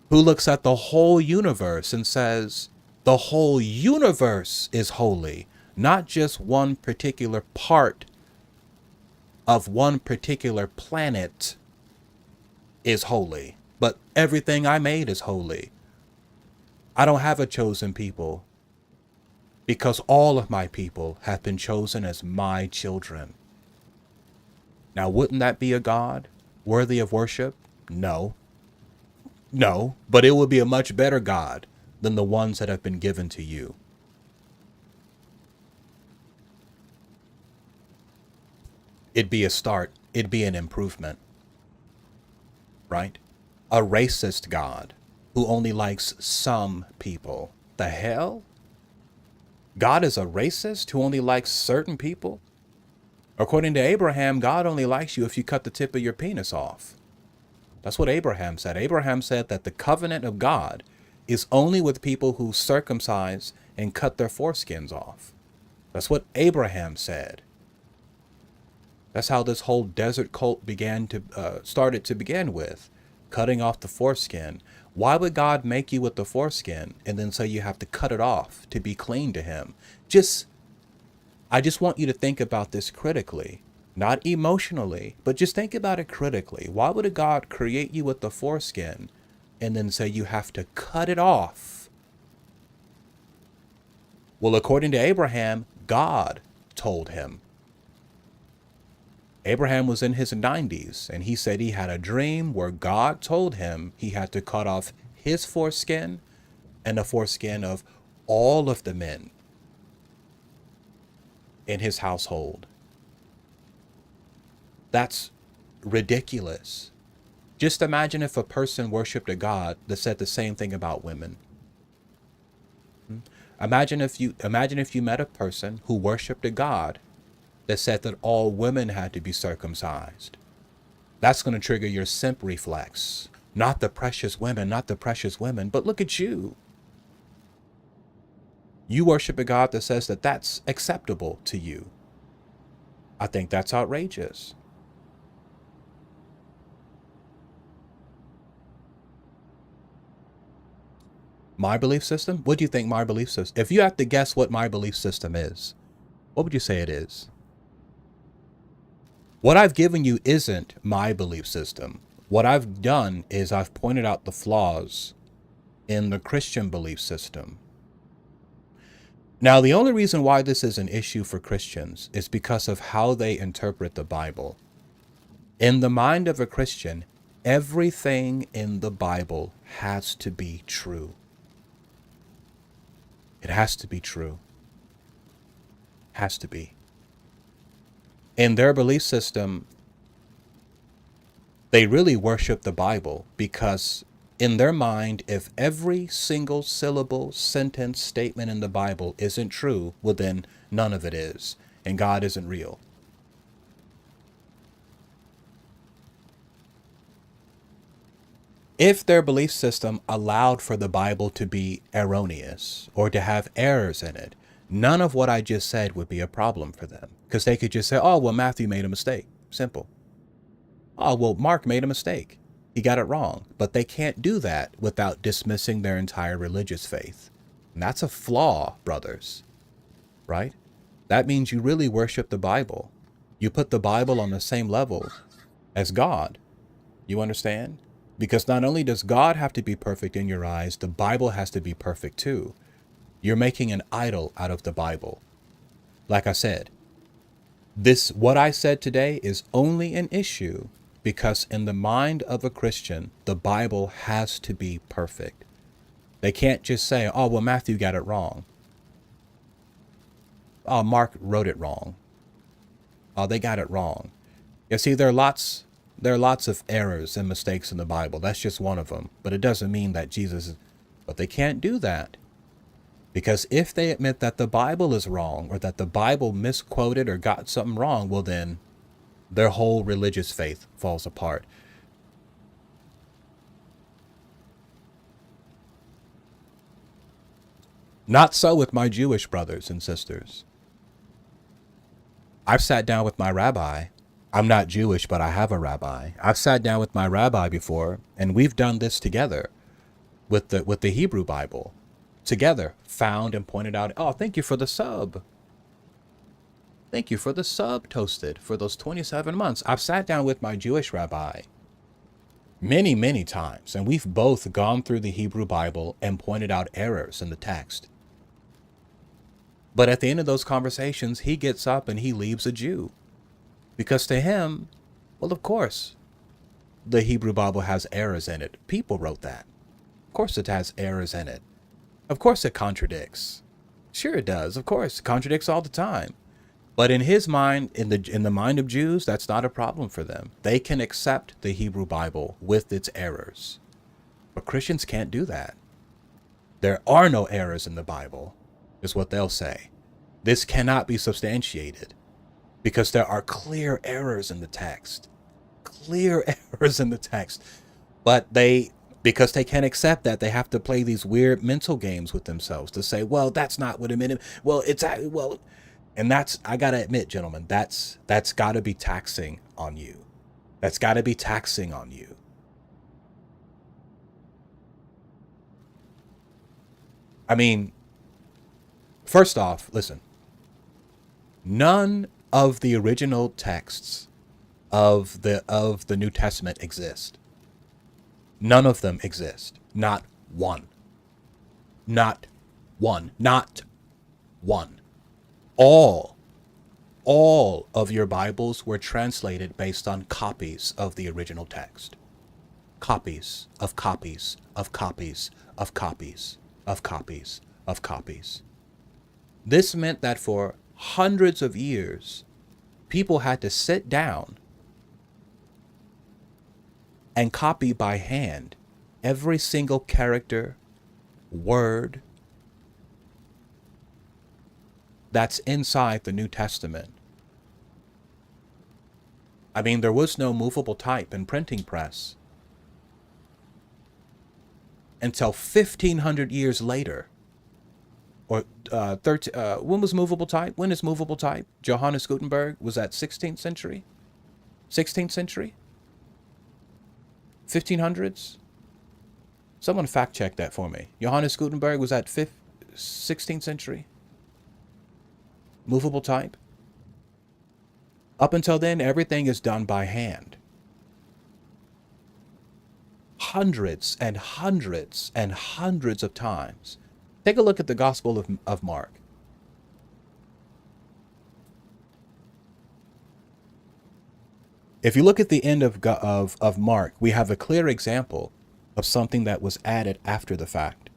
who looks at the whole universe and says, the whole universe is holy, not just one particular part of one particular planet is holy, but everything I made is holy. I don't have a chosen people because all of my people have been chosen as my children. Now, wouldn't that be a God worthy of worship? No, but it would be a much better God than the ones that have been given to you. It'd be a start. It'd be an improvement, right? A racist God who only likes some people. The hell? God is a racist who only likes certain people? According to Abraham, God only likes you if you cut the tip of your penis off. That's what Abraham said. Abraham said that the covenant of God is only with people who circumcise and cut their foreskins off. That's what Abraham said. That's how this whole desert cult started to begin with, cutting off the foreskin. Why would God make you with the foreskin and then say you have to cut it off to be clean to him? I just want you to think about this critically, not emotionally, but just think about it critically. Why would a God create you with the foreskin and then say you have to cut it off? Well, according to Abraham, God told him. Abraham was in his 90s, and he said he had a dream where God told him he had to cut off his foreskin and the foreskin of all of the men in his household. That's ridiculous. Just imagine if a person worshipped a God that said the same thing about women. Imagine if you met a person who worshipped a God that said that all women had to be circumcised. That's going to trigger your simp reflex. Not the precious women, not the precious women, but look at you. You worship a God that says that that's acceptable to you. I think that's outrageous. My belief system? What do you think my belief system? If you have to guess what my belief system is, what would you say it is? What I've given you isn't my belief system. What I've done is I've pointed out the flaws in the Christian belief system. Now, the only reason why this is an issue for Christians is because of how they interpret the Bible. In the mind of a Christian, everything in the Bible has to be true. It has to be true. Has to be. In their belief system, they really worship the Bible because in their mind, if every single syllable, sentence, statement in the Bible isn't true, well then none of it is, and God isn't real. If their belief system allowed for the Bible to be erroneous or to have errors in it, none of what I just said would be a problem for them. Because they could just say, oh, well, Matthew made a mistake. Simple. Oh, well, Mark made a mistake. He got it wrong. But they can't do that without dismissing their entire religious faith. And that's a flaw, brothers. Right? That means you really worship the Bible. You put the Bible on the same level as God. You understand? Because not only does God have to be perfect in your eyes, the Bible has to be perfect too. You're making an idol out of the Bible. Like I said, what I said today is only an issue because in the mind of a Christian, the Bible has to be perfect. They can't just say, oh, well, Matthew got it wrong. Oh, Mark wrote it wrong. Oh, they got it wrong. You see, there are lots of errors and mistakes in the Bible. That's just one of them. But it doesn't mean that but they can't do that. Because if they admit that the Bible is wrong or that the Bible misquoted or got something wrong, well then their whole religious faith falls apart. Not so with my Jewish brothers and sisters. I've sat down with my rabbi. I'm not Jewish, but I have a rabbi. I've sat down with my rabbi before, and we've done this together with the Hebrew Bible. Together, found and pointed out, oh, thank you for the sub. Thank you for the sub, Toasted, for those 27 months. I've sat down with my Jewish rabbi many, many times, and we've both gone through the Hebrew Bible and pointed out errors in the text. But at the end of those conversations, he gets up and he leaves a Jew. Because to him, well, of course, the Hebrew Bible has errors in it. People wrote that. Of course it has errors in it. Of course it contradicts. Sure it does. Of course, it contradicts all the time. But in his mind, in the mind of Jews, that's not a problem for them. They can accept the Hebrew Bible with its errors. But Christians can't do that. There are no errors in the Bible, is what they'll say. This cannot be substantiated. because there are clear errors in the text. Clear errors in the text. But because they can't accept that, they have to play these weird mental games with themselves to say, well, that's not what it meant. Well, and that's, I got to admit, gentlemen, that's got to be taxing on you. That's got to be taxing on you. I mean, first off, listen, none of the original texts of the New Testament exist. None of them exist. Not one. Not one. Not one. All of your Bibles were translated based on copies of the original text. Copies of copies of copies of copies of copies of copies. This meant that for hundreds of years, people had to sit down and copy by hand every single character, word that's inside the New Testament. I mean, there was no movable type and printing press until 1,500 years later. Or when was movable type? When is movable type? Johannes Gutenberg, was that 16th century? 16th century? 1500s? Someone fact check that for me. Johannes Gutenberg, was that 16th century? Movable type? Up until then, everything is done by hand. Hundreds and hundreds and hundreds of times. Take a look at the Gospel of Mark. If you look at the end of Mark, we have a clear example of something that was added after the fact.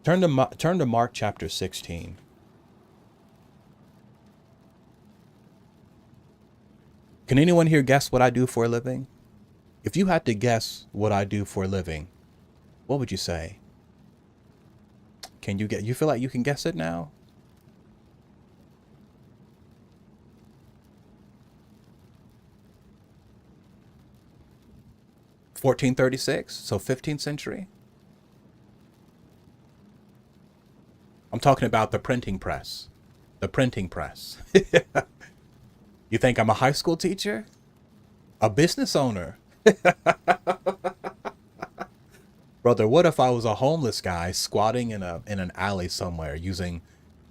Turn to Mark chapter 16. Can anyone here guess what I do for a living? If you had to guess what I do for a living, what would you say? Can you you feel like you can guess it now? (1436), so 15th century. I'm talking about the printing press. The printing press. You think I'm a high school teacher? A business owner? Brother, what if I was a homeless guy squatting in an alley somewhere using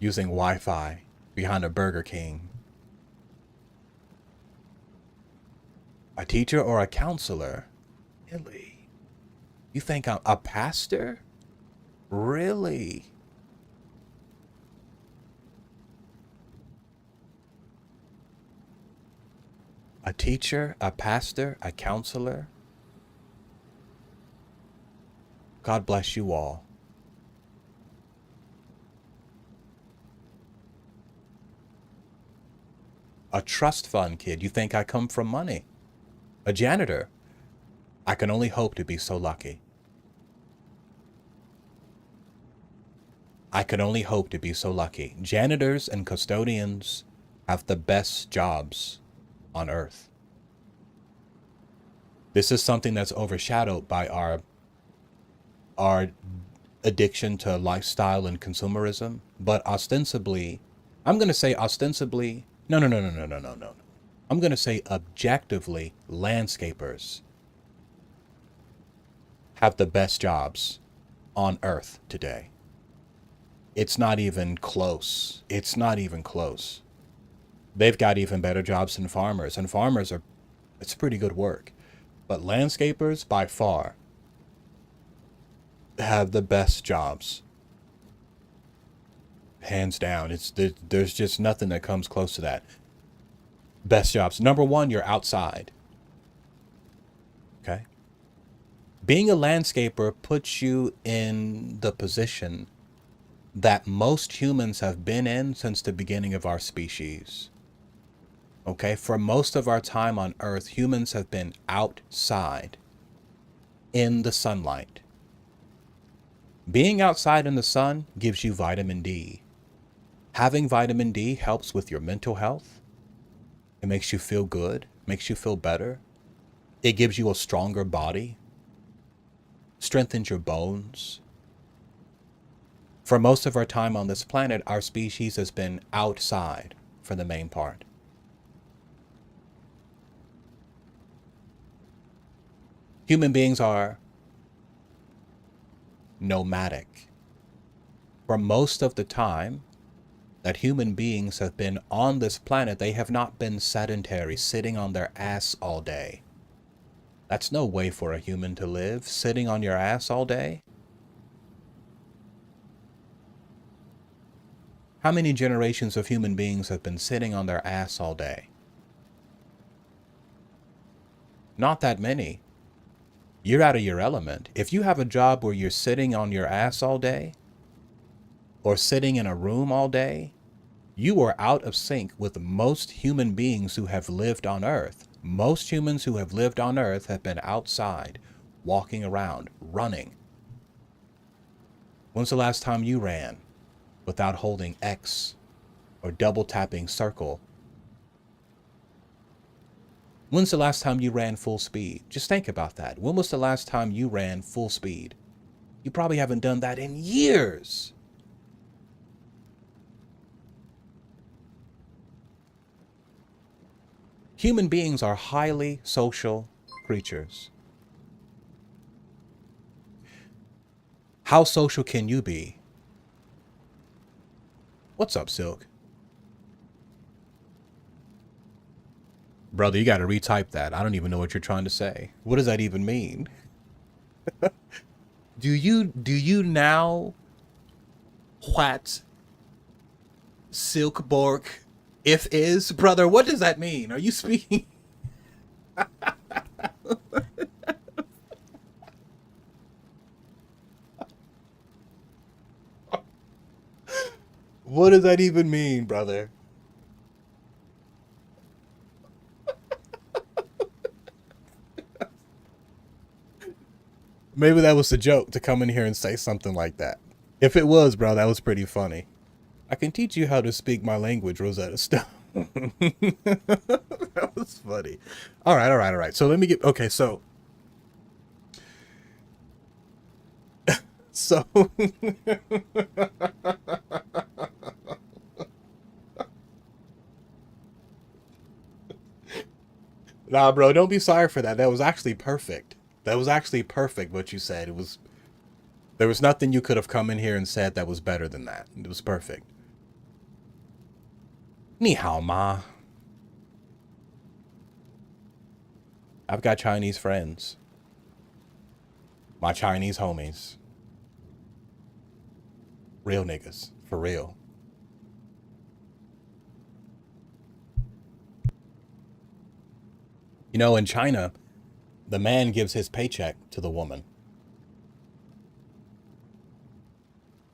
Wi-Fi behind a Burger King? A teacher or a counselor? Really? You think I'm a pastor? Really? A teacher, a pastor, a counselor? God bless you all. A trust fund kid. You think I come from money? A janitor. I can only hope to be so lucky. I can only hope to be so lucky. Janitors and custodians have the best jobs on earth. This is something that's overshadowed by our addiction to lifestyle and consumerism, but ostensibly, I'm going to say ostensibly, no. I'm going to say objectively, landscapers have the best jobs on earth today. It's not even close. It's not even close. They've got even better jobs than farmers, and farmers it's pretty good work. But landscapers, by far, have the best jobs. Hands down. There's just nothing that comes close to that. Best jobs. Number one, you're outside. Okay? Being a landscaper puts you in the position that most humans have been in since the beginning of our species. Okay? For most of our time on Earth, humans have been outside in the sunlight. Being outside in the sun gives you vitamin D. Having vitamin D helps with your mental health. It makes you feel good, makes you feel better. It gives you a stronger body, strengthens your bones. For most of our time on this planet, our species has been outside for the main part. Human beings are nomadic. For most of the time that human beings have been on this planet, they have not been sedentary, sitting on their ass all day. That's no way for a human to live, sitting on your ass all day. How many generations of human beings have been sitting on their ass all day? Not that many. You're out of your element. If you have a job where you're sitting on your ass all day, or sitting in a room all day, you are out of sync with most human beings who have lived on Earth. Most humans who have lived on Earth have been outside, walking around, running. When's the last time you ran without holding X or double tapping circle? When's the last time you ran full speed? Just think about that. When was the last time you ran full speed? You probably haven't done that in years. Human beings are highly social creatures. How social can you be? What's up, Silk? Brother, you got to retype that. I don't even know what you're trying to say. What does that even mean? Do you now what Silkborg if is? Brother, what does that mean? Are you speaking? What does that even mean, brother? Maybe that was a joke to come in here and say something like that. If it was, bro, that was pretty funny. I can teach you how to speak my language, Rosetta Stone. That was funny. All right. So let me get, okay, so. Nah, bro, don't be sorry for that. That was actually perfect. That was actually perfect what you said. There was nothing you could have come in here and said that was better than that. It was perfect. Ni hao ma. I've got Chinese friends. My Chinese homies. Real niggas. For real. You know, in China, the man gives his paycheck to the woman.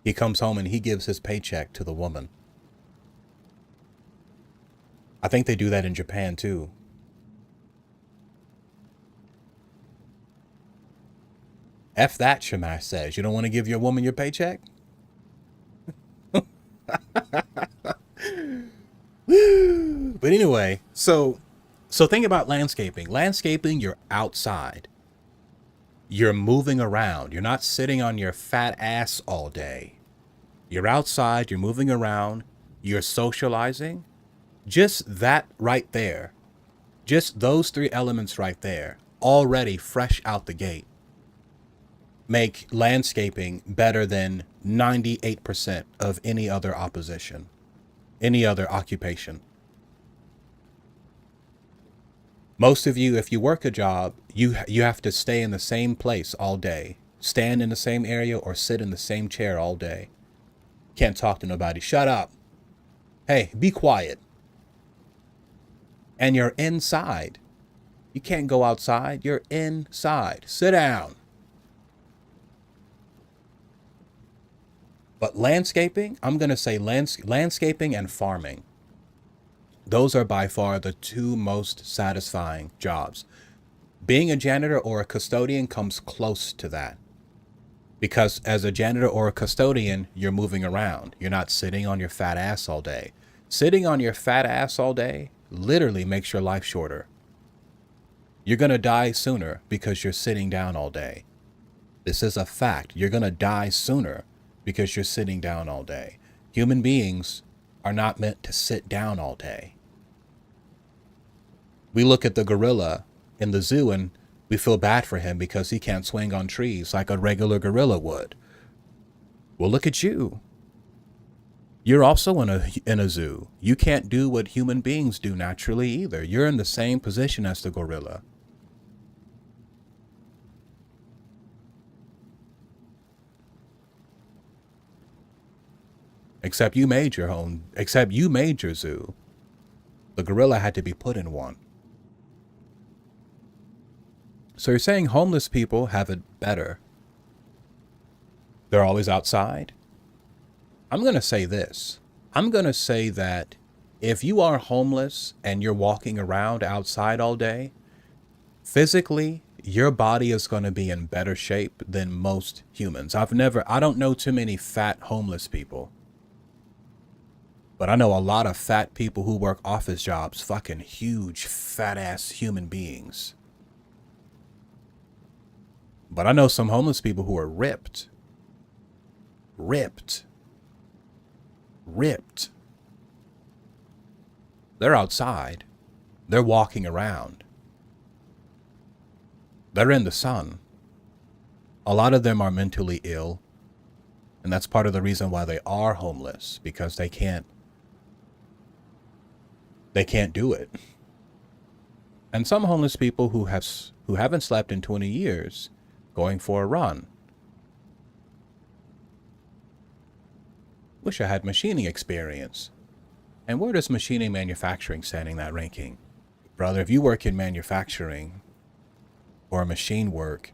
He comes home and he gives his paycheck to the woman. I think they do that in Japan too. F that, Shamash says. You don't want to give your woman your paycheck? But anyway, so think about landscaping. Landscaping, you're outside. You're moving around. You're not sitting on your fat ass all day. You're outside, you're moving around, you're socializing. Just that right there, just those three elements right there, already fresh out the gate, make landscaping better than 98% of any other opposition, any other occupation. Most of you, if you work a job, you have to stay in the same place all day, stand in the same area or sit in the same chair all day. Can't talk to nobody. Shut up. Hey, be quiet. And you're inside. You can't go outside. You're inside. Sit down. But landscaping, I'm going to say landscaping and farming. Those are by far the two most satisfying jobs. Being a janitor or a custodian comes close to that. Because as a janitor or a custodian, you're moving around. You're not sitting on your fat ass all day. Sitting on your fat ass all day literally makes your life shorter. You're going to die sooner because you're sitting down all day. This is a fact. You're going to die sooner because you're sitting down all day. Human beings are not meant to sit down all day. We look at the gorilla in the zoo and we feel bad for him because he can't swing on trees like a regular gorilla would. Well, look at you. You're also in a zoo. You can't do what human beings do naturally either. You're in the same position as the gorilla. Except you made your zoo. The gorilla had to be put in one. So you're saying homeless people have it better. They're always outside? I'm going to say this. I'm going to say that if you are homeless and you're walking around outside all day, physically, your body is going to be in better shape than most humans. I don't know too many fat homeless people. But I know a lot of fat people who work office jobs, fucking huge, fat ass human beings. But I know some homeless people who are ripped. Ripped. They're outside. They're walking around. They're in the sun. A lot of them are mentally ill. And that's part of the reason why they are homeless, because they can't do it. And some homeless people who haven't slept in 20 years going for a run. Wish I had machining experience. And where does machining manufacturing stand in that ranking? Brother, if you work in manufacturing or machine work,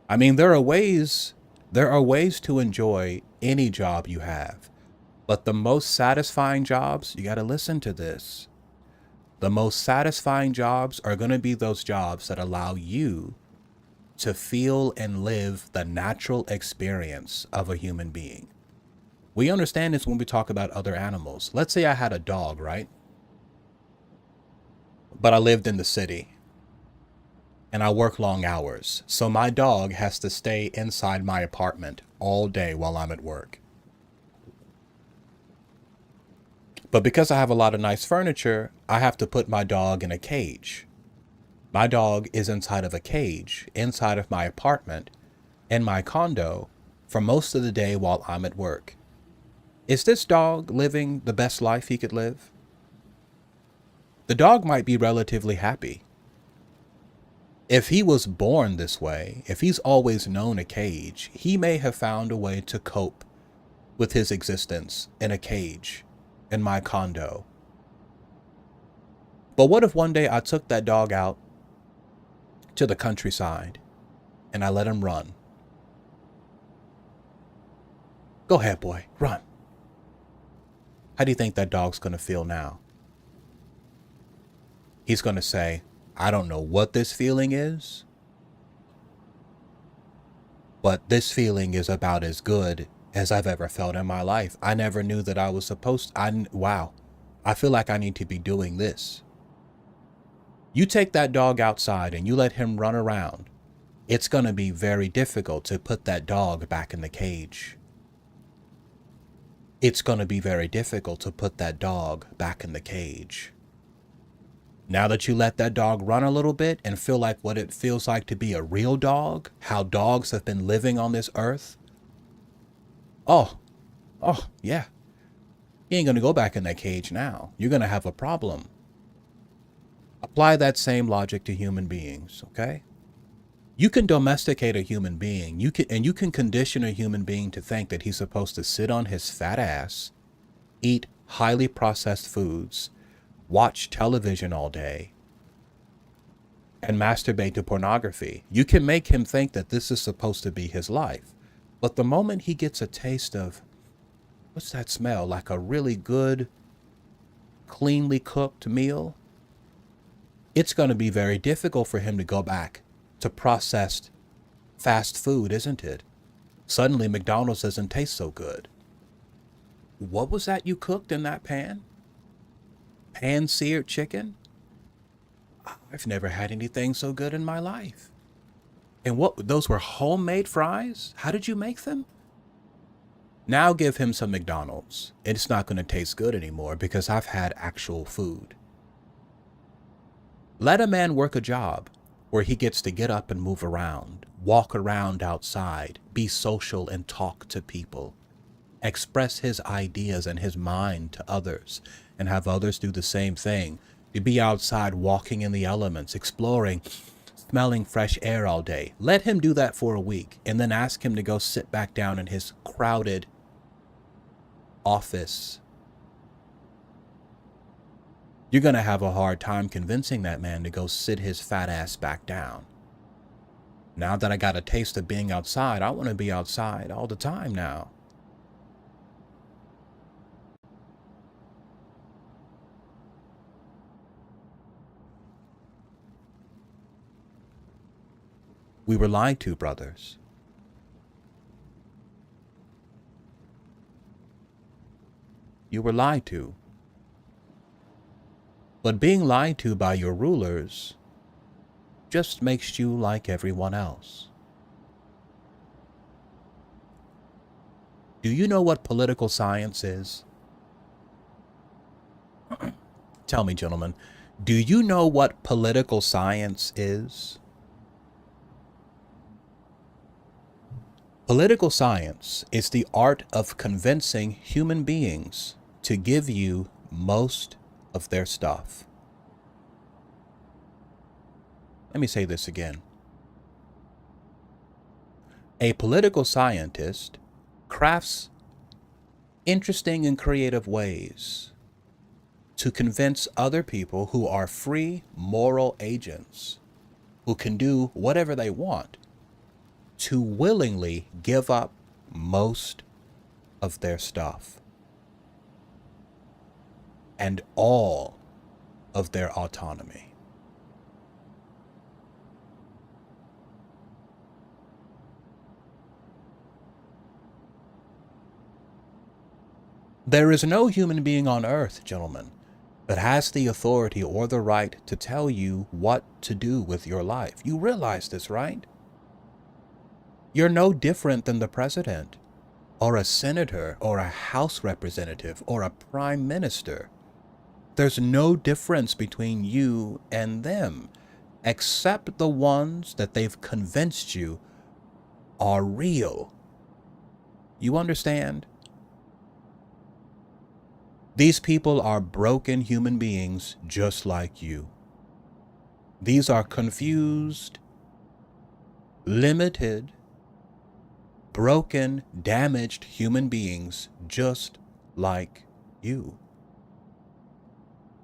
I mean, there are ways to enjoy any job you have. But the most satisfying jobs, you got to listen to this. The most satisfying jobs are going to be those jobs that allow you to feel and live the natural experience of a human being. We understand this when we talk about other animals. Let's say I had a dog, right? But I lived in the city and I work long hours. So my dog has to stay inside my apartment all day while I'm at work. But because I have a lot of nice furniture, I have to put my dog in a cage. My dog is inside of a cage, inside of my apartment, in my condo, for most of the day while I'm at work. Is this dog living the best life he could live? The dog might be relatively happy. If he was born this way, if he's always known a cage, he may have found a way to cope with his existence in a cage, in my condo. But what if one day I took that dog out to the countryside and I let him run? Go ahead, boy, run. How do you think that dog's going to feel now? He's going to say, I don't know what this feeling is, but this feeling is about as good as I've ever felt in my life. I never knew that I was supposed to. Wow, I feel like I need to be doing this. You take that dog outside and you let him run around. It's going to be very difficult to put that dog back in the cage. It's going to be very difficult to put that dog back in the cage. Now that you let that dog run a little bit and feel like what it feels like to be a real dog, how dogs have been living on this earth. Oh, yeah. You ain't going to go back in that cage now. You're going to have a problem. Apply that same logic to human beings, okay? You can domesticate a human being. You can condition a human being to think that he's supposed to sit on his fat ass, eat highly processed foods, watch television all day, and masturbate to pornography. You can make him think that this is supposed to be his life. But the moment he gets a taste of, what's that smell? Like a really good, cleanly cooked meal, it's going to be very difficult for him to go back to processed fast food, isn't it? Suddenly, McDonald's doesn't taste so good. What was that you cooked in that pan? Pan-seared chicken? I've never had anything so good in my life. And what, those were homemade fries? How did you make them? Now give him some McDonald's. It's not going to taste good anymore because I've had actual food. Let a man work a job where he gets to get up and move around, walk around outside, be social and talk to people, express his ideas and his mind to others, and have others do the same thing. To be outside walking in the elements, exploring, smelling fresh air all day. Let him do that for a week and then ask him to go sit back down in his crowded office. You're going to have a hard time convincing that man to go sit his fat ass back down. Now that I got a taste of being outside, I want to be outside all the time now. We were lied to, brothers. You were lied to. But being lied to by your rulers just makes you like everyone else. Do you know what political science is? Tell me, gentlemen, do you know what political science is? Political science is the art of convincing human beings to give you most of their stuff. Let me say this again. A political scientist crafts interesting and creative ways to convince other people who are free moral agents, who can do whatever they want, to willingly give up most of their stuff and all of their autonomy. There is no human being on earth, gentlemen, that has the authority or the right to tell you what to do with your life. You realize this, right? You're no different than the president, or a senator, or a House representative, or a prime minister. There's no difference between you and them, except the ones that they've convinced you are real. You understand? These people are broken human beings just like you. These are confused, limited, broken, damaged human beings just like you.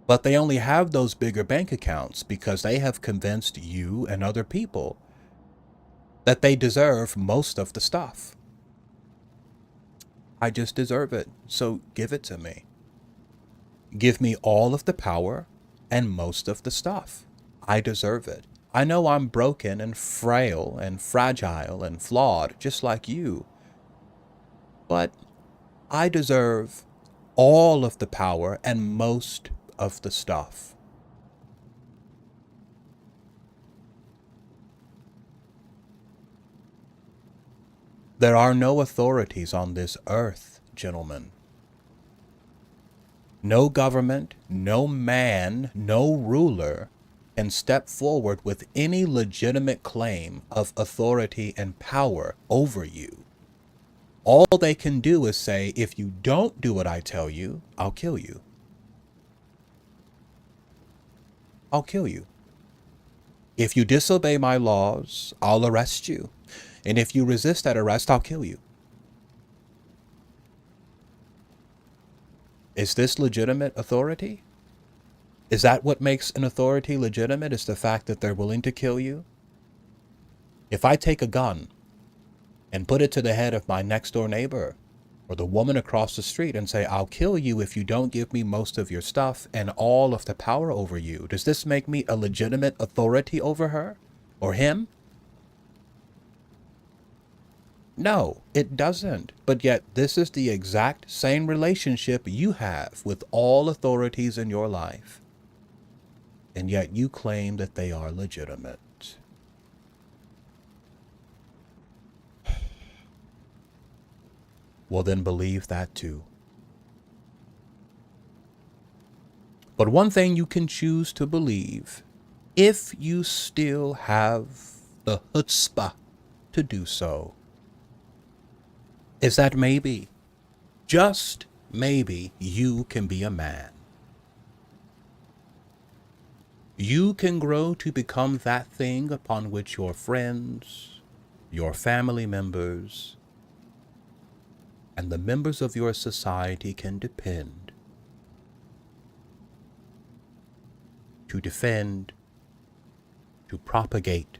But they only have those bigger bank accounts because they have convinced you and other people that they deserve most of the stuff. I just deserve it, so give it to me. Give me all of the power and most of the stuff. I deserve it. I know I'm broken and frail and fragile and flawed, just like you. But I deserve all of the power and most of the stuff. There are no authorities on this earth, gentlemen. No government, no man, no ruler can step forward with any legitimate claim of authority and power over you. All they can do is say, if you don't do what I tell you, I'll kill you. I'll kill you. If you disobey my laws, I'll arrest you. And if you resist that arrest, I'll kill you. Is this legitimate authority? Is that what makes an authority legitimate, is the fact that they're willing to kill you? If I take a gun and put it to the head of my next door neighbor or the woman across the street and say, I'll kill you if you don't give me most of your stuff and all of the power over you, does this make me a legitimate authority over her or him? No, it doesn't. But yet, this is the exact same relationship you have with all authorities in your life. And yet you claim that they are legitimate. Well, then believe that too. But one thing you can choose to believe, if you still have the chutzpah to do so, is that maybe, just maybe, you can be a man. You can grow to become that thing upon which your friends, your family members, and the members of your society can depend to defend, to propagate,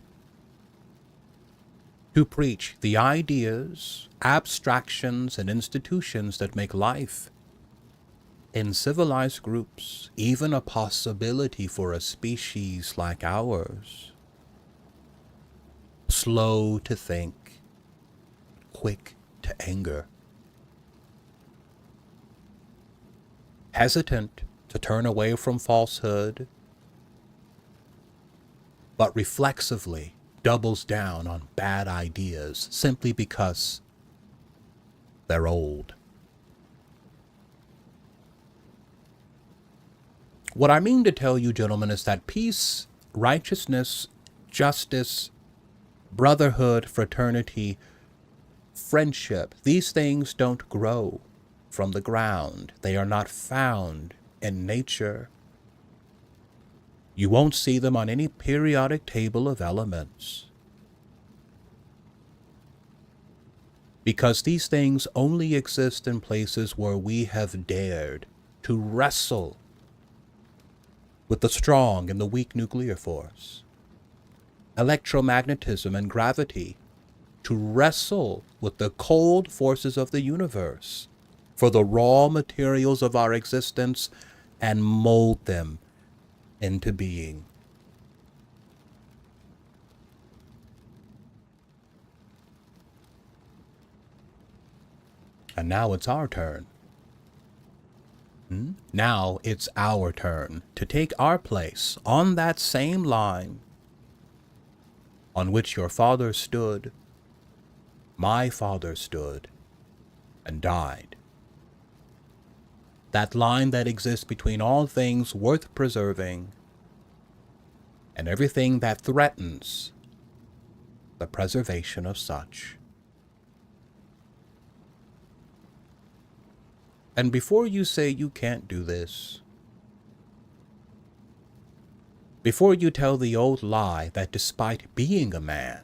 to preach the ideas, abstractions, and institutions that make life in civilized groups even a possibility for a species like ours. Slow to think, quick to anger, hesitant to turn away from falsehood, but reflexively doubles down on bad ideas simply because they're old. What I mean to tell you, gentlemen, is that peace, righteousness, justice, brotherhood, fraternity, friendship, these things don't grow from the ground. They are not found in nature. You won't see them on any periodic table of elements. Because these things only exist in places where we have dared to wrestle with the strong and the weak nuclear force, electromagnetism and gravity, to wrestle with the cold forces of the universe for the raw materials of our existence and mold them into being. And now it's our turn. Now it's our turn to take our place on that same line on which your father stood, my father stood, and died. That line that exists between all things worth preserving and everything that threatens the preservation of such. And before you say you can't do this, before you tell the old lie that despite being a man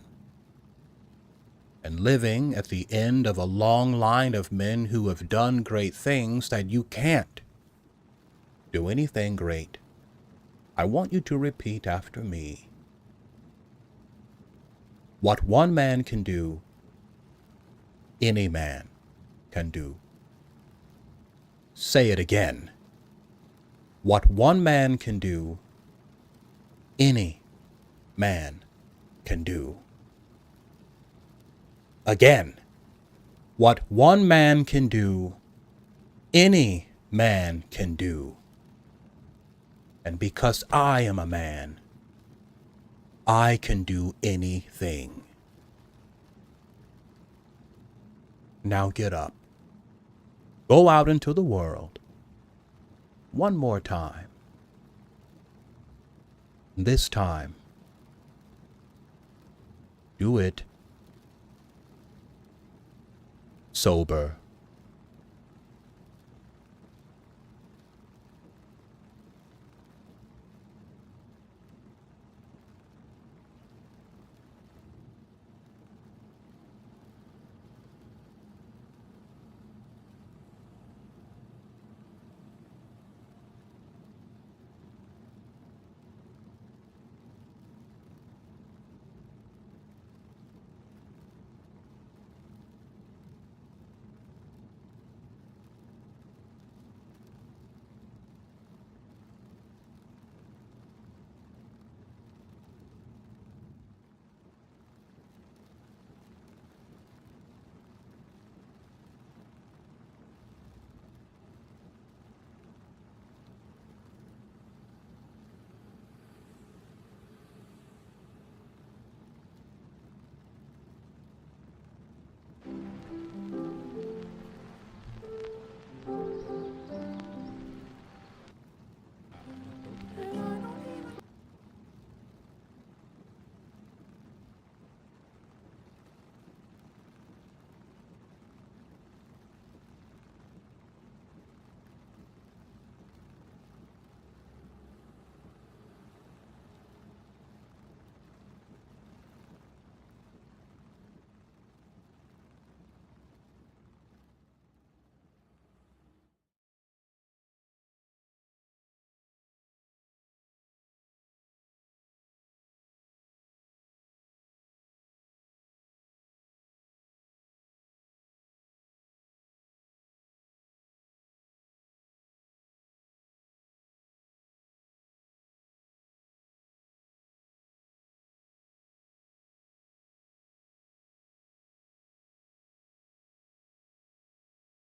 and living at the end of a long line of men who have done great things, that you can't do anything great, I want you to repeat after me. What one man can do, any man can do. Say it again. What one man can do, any man can do. Again. What one man can do, any man can do. And because I am a man, I can do anything. Now get up. Go out into the world. One more time. This time, do it sober.